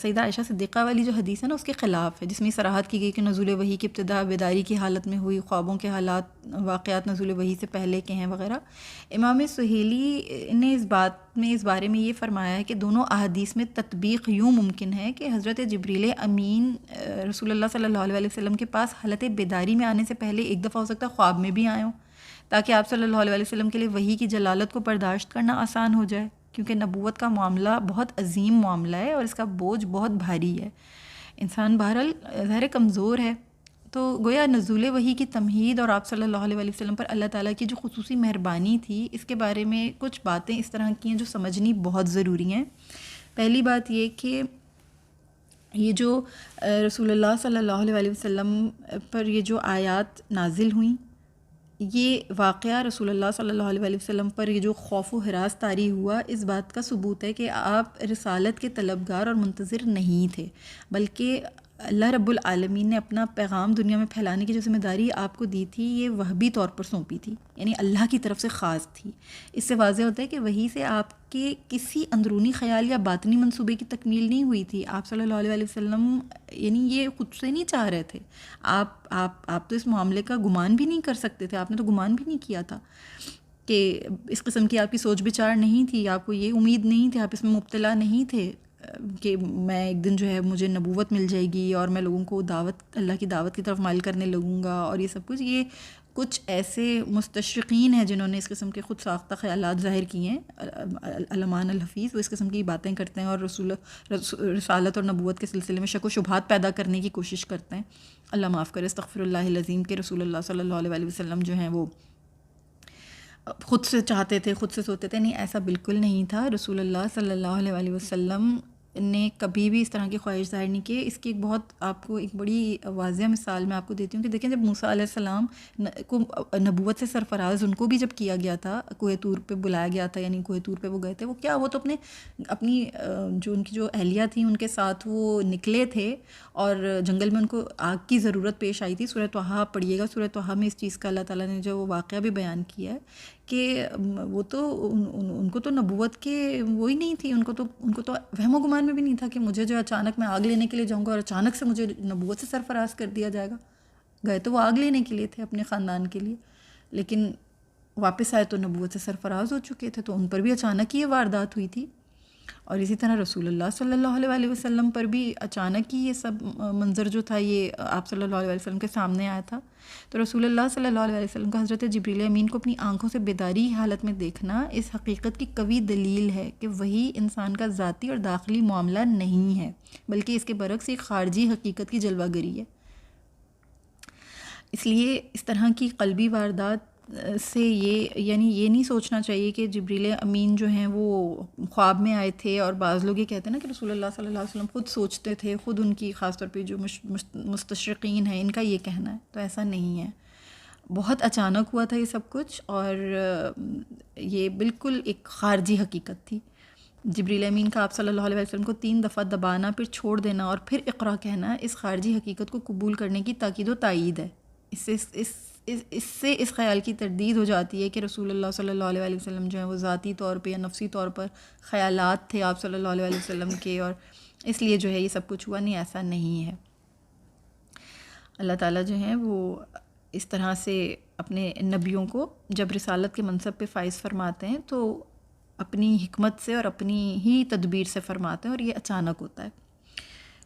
سیدہ عائشہ صدیقہ والی جو حدیث ہے نا اس کے خلاف ہے، جس میں صراحت کی گئی کہ نزول وحی کی ابتدا بیداری کی حالت میں ہوئی، خوابوں کے حالات واقعات نزول وحی سے پہلے کے ہیں وغیرہ. امام سہیلی نے اس بارے میں یہ فرمایا ہے کہ دونوں احادیث میں تطبیق یوں ممکن ہے کہ حضرت جبریل امین رسول اللہ صلی اللہ علیہ وسلم کے پاس حالت بیداری میں آنے سے پہلے ایک دفعہ ہو سکتا ہے خواب میں بھی آئے ہوں، تاکہ آپ صلی اللہ علیہ وسلم کے لیے وحی کی جلالت کو برداشت کرنا آسان ہو جائے، کیونکہ نبوت کا معاملہ بہت عظیم معاملہ ہے اور اس کا بوجھ بہت بھاری ہے. انسان بہرحال ظاہر کمزور ہے، تو گویا نزول وحی کی تمہید اور آپ صلی اللہ علیہ وسلم پر اللہ تعالیٰ کی جو خصوصی مہربانی تھی، اس کے بارے میں کچھ باتیں اس طرح کی ہیں جو سمجھنی بہت ضروری ہیں. پہلی بات یہ کہ یہ جو رسول اللہ صلی اللہ علیہ وسلم پر یہ جو آیات نازل ہوئیں، یہ واقعہ رسول اللہ صلی اللہ علیہ وسلم پر یہ جو خوف و ہراس طاری ہوا، اس بات کا ثبوت ہے کہ آپ رسالت کے طلبگار اور منتظر نہیں تھے، بلکہ اللہ رب العالمین نے اپنا پیغام دنیا میں پھیلانے کی جو ذمہ داری آپ کو دی تھی یہ وہبی طور پر سونپی تھی، یعنی اللہ کی طرف سے خاص تھی. اس سے واضح ہوتا ہے کہ وحی سے آپ کے کسی اندرونی خیال یا باطنی منصوبے کی تکمیل نہیں ہوئی تھی. آپ صلی اللہ علیہ وسلم یعنی یہ خود سے نہیں چاہ رہے تھے. آپ تو اس معاملے کا گمان بھی نہیں کر سکتے تھے، آپ نے تو گمان بھی نہیں کیا تھا کہ اس قسم کی آپ کی سوچ بچار نہیں تھی، آپ کو یہ امید نہیں تھی، آپ اس میں مبتلا نہیں تھے کہ میں ایک دن جو ہے مجھے نبوت مل جائے گی اور میں لوگوں کو اللہ کی دعوت کی طرف مائل کرنے لگوں گا اور یہ سب کچھ. یہ کچھ ایسے مستشرقین ہیں جنہوں نے اس قسم کے خود ساختہ خیالات ظاہر کیے ہیں. علمان الحفیظ وہ اس قسم کی باتیں کرتے ہیں اور رسالت اور نبوت کے سلسلے میں شک و شبہات پیدا کرنے کی کوشش کرتے ہیں. اللہ معاف کرے، استغفر اللہ العظیم. کے رسول اللہ صلی اللہ علیہ وسلم جو ہیں وہ خود سے چاہتے تھے، خود سے سوتے تھے. نہیں، ایسا بالکل نہیں تھا. رسول اللہ صلی اللہ علیہ وسلم نے کبھی بھی اس طرح کی خواہش ظاہر نہیں کی. اس کی ایک بہت آپ کو ایک بڑی واضح مثال میں آپ کو دیتی ہوں کہ دیکھیں جب موسیٰ علیہ السلام کو نبوت سے سرفراز ان کو بھی جب کیا گیا تھا، کوہ طور پہ بلایا گیا تھا، یعنی کوہ طور پہ وہ گئے تھے، وہ تو اپنی جو ان کی جو اہلیہ تھیں ان کے ساتھ وہ نکلے تھے اور جنگل میں ان کو آگ کی ضرورت پیش آئی تھی. سورہ طٰہٰ پڑھیے گا، سورہ طٰہٰ میں اس چیز کا اللہ تعالیٰ نے جو واقعہ بھی بیان کیا ہے کہ وہ تو ان کو تو نبوت کے وہی نہیں تھی، ان کو تو وہم و گمان میں بھی نہیں تھا کہ مجھے جو اچانک میں آگ لینے کے لیے جاؤں گا اور اچانک سے مجھے نبوت سے سرفراز کر دیا جائے گا. گئے تو وہ آگ لینے کے لیے تھے اپنے خاندان کے لیے، لیکن واپس آئے تو نبوت سے سرفراز ہو چکے تھے، تو ان پر بھی اچانک ہی یہ واردات ہوئی تھی۔ اور اسی طرح رسول اللہ صلی اللہ علیہ وسلم پر بھی اچانک ہی یہ سب منظر جو تھا یہ آپ صلی اللہ علیہ وسلم کے سامنے آیا تھا۔ تو رسول اللہ صلی اللہ علیہ وسلم کا حضرت جبریل امین کو اپنی آنکھوں سے بیداری حالت میں دیکھنا اس حقیقت کی قوی دلیل ہے کہ وہی انسان کا ذاتی اور داخلی معاملہ نہیں ہے، بلکہ اس کے برعکس ایک خارجی حقیقت کی جلوہ گری ہے۔ اس لیے اس طرح کی قلبی واردات سے یہ نہیں سوچنا چاہیے کہ جبریل امین جو ہیں وہ خواب میں آئے تھے، اور بعض لوگ یہ کہتے ہیں نا کہ رسول اللہ صلی اللہ علیہ وسلم خود سوچتے تھے، خود ان کی خاص طور پہ جو مستشرقین ہیں ان کا یہ کہنا ہے، تو ایسا نہیں ہے۔ بہت اچانک ہوا تھا یہ سب کچھ، اور یہ بالکل ایک خارجی حقیقت تھی۔ جبریل امین کا آپ صلی اللہ علیہ وسلم کو 3 دفعہ دبانا، پھر چھوڑ دینا اور پھر اقرا کہنا اس خارجی حقیقت کو قبول کرنے کی تاکید و تائید ہے۔ اس سے اس خیال کی تردید ہو جاتی ہے کہ رسول اللہ صلی اللہ علیہ وسلم جو ہیں وہ ذاتی طور پہ یا نفسی طور پر خیالات تھے آپ صلی اللہ علیہ وسلم کے، اور اس لیے جو ہے یہ سب کچھ ہوا۔ نہیں، ایسا نہیں ہے۔ اللہ تعالیٰ جو ہیں وہ اس طرح سے اپنے نبیوں کو جب رسالت کے منصب پہ فائز فرماتے ہیں تو اپنی حکمت سے اور اپنی ہی تدبیر سے فرماتے ہیں، اور یہ اچانک ہوتا ہے۔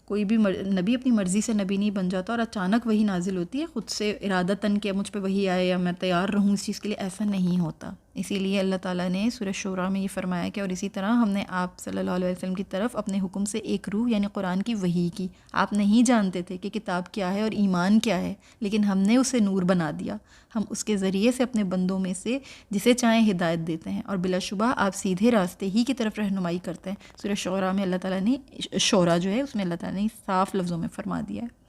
کوئی بھی نبی اپنی مرضی سے نبی نہیں بن جاتا اور اچانک وہی نازل ہوتی ہے خود سے ارادتاً کہ مجھ پہ وہی آئے یا میں تیار رہوں اس چیز کے لیے، ایسا نہیں ہوتا۔ اسی لیے اللہ تعالیٰ نے سورہ شورا میں یہ فرمایا کہ اور اسی طرح ہم نے آپ صلی اللہ علیہ وسلم کی طرف اپنے حکم سے ایک روح یعنی قرآن کی وحی کی۔ آپ نہیں جانتے تھے کہ کتاب کیا ہے اور ایمان کیا ہے، لیکن ہم نے اسے نور بنا دیا۔ ہم اس کے ذریعے سے اپنے بندوں میں سے جسے چاہیں ہدایت دیتے ہیں، اور بلا شبہ آپ سیدھے راستے ہی کی طرف رہنمائی کرتے ہیں۔ سورہ شعراء میں اللہ تعالیٰ نے شعراء جو ہے اس میں اللہ تعالیٰ نے صاف لفظوں میں فرما دیا ہے۔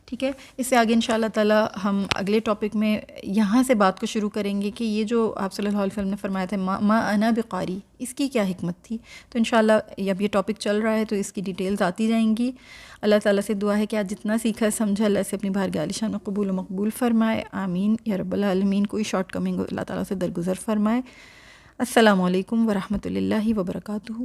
ٹھیک ہے، اس سے آگے ان شاء اللہ تعالیٰ ہم اگلے ٹاپک میں یہاں سے بات کو شروع کریں گے کہ یہ جو آپ صلی اللہ علیہ وسلم نے فرمایا تھا ما انا بقاری، اس کی کیا حکمت تھی۔ تو انشاءاللہ اب یہ ٹاپک چل رہا ہے تو اس کی ڈیٹیلز آتی جائیں گی۔ اللہ تعالیٰ سے دعا ہے کہ آج جتنا سیکھا سمجھا اللہ سے اپنی بارگاہ عالیشان میں قبول و مقبول فرمائے، آمین یا رب العالمین۔ کوئی شارٹ کمنگ اللہ تعالیٰ سے درگزر فرمائے۔ السلام علیکم ورحمۃ اللہ وبرکاتہ۔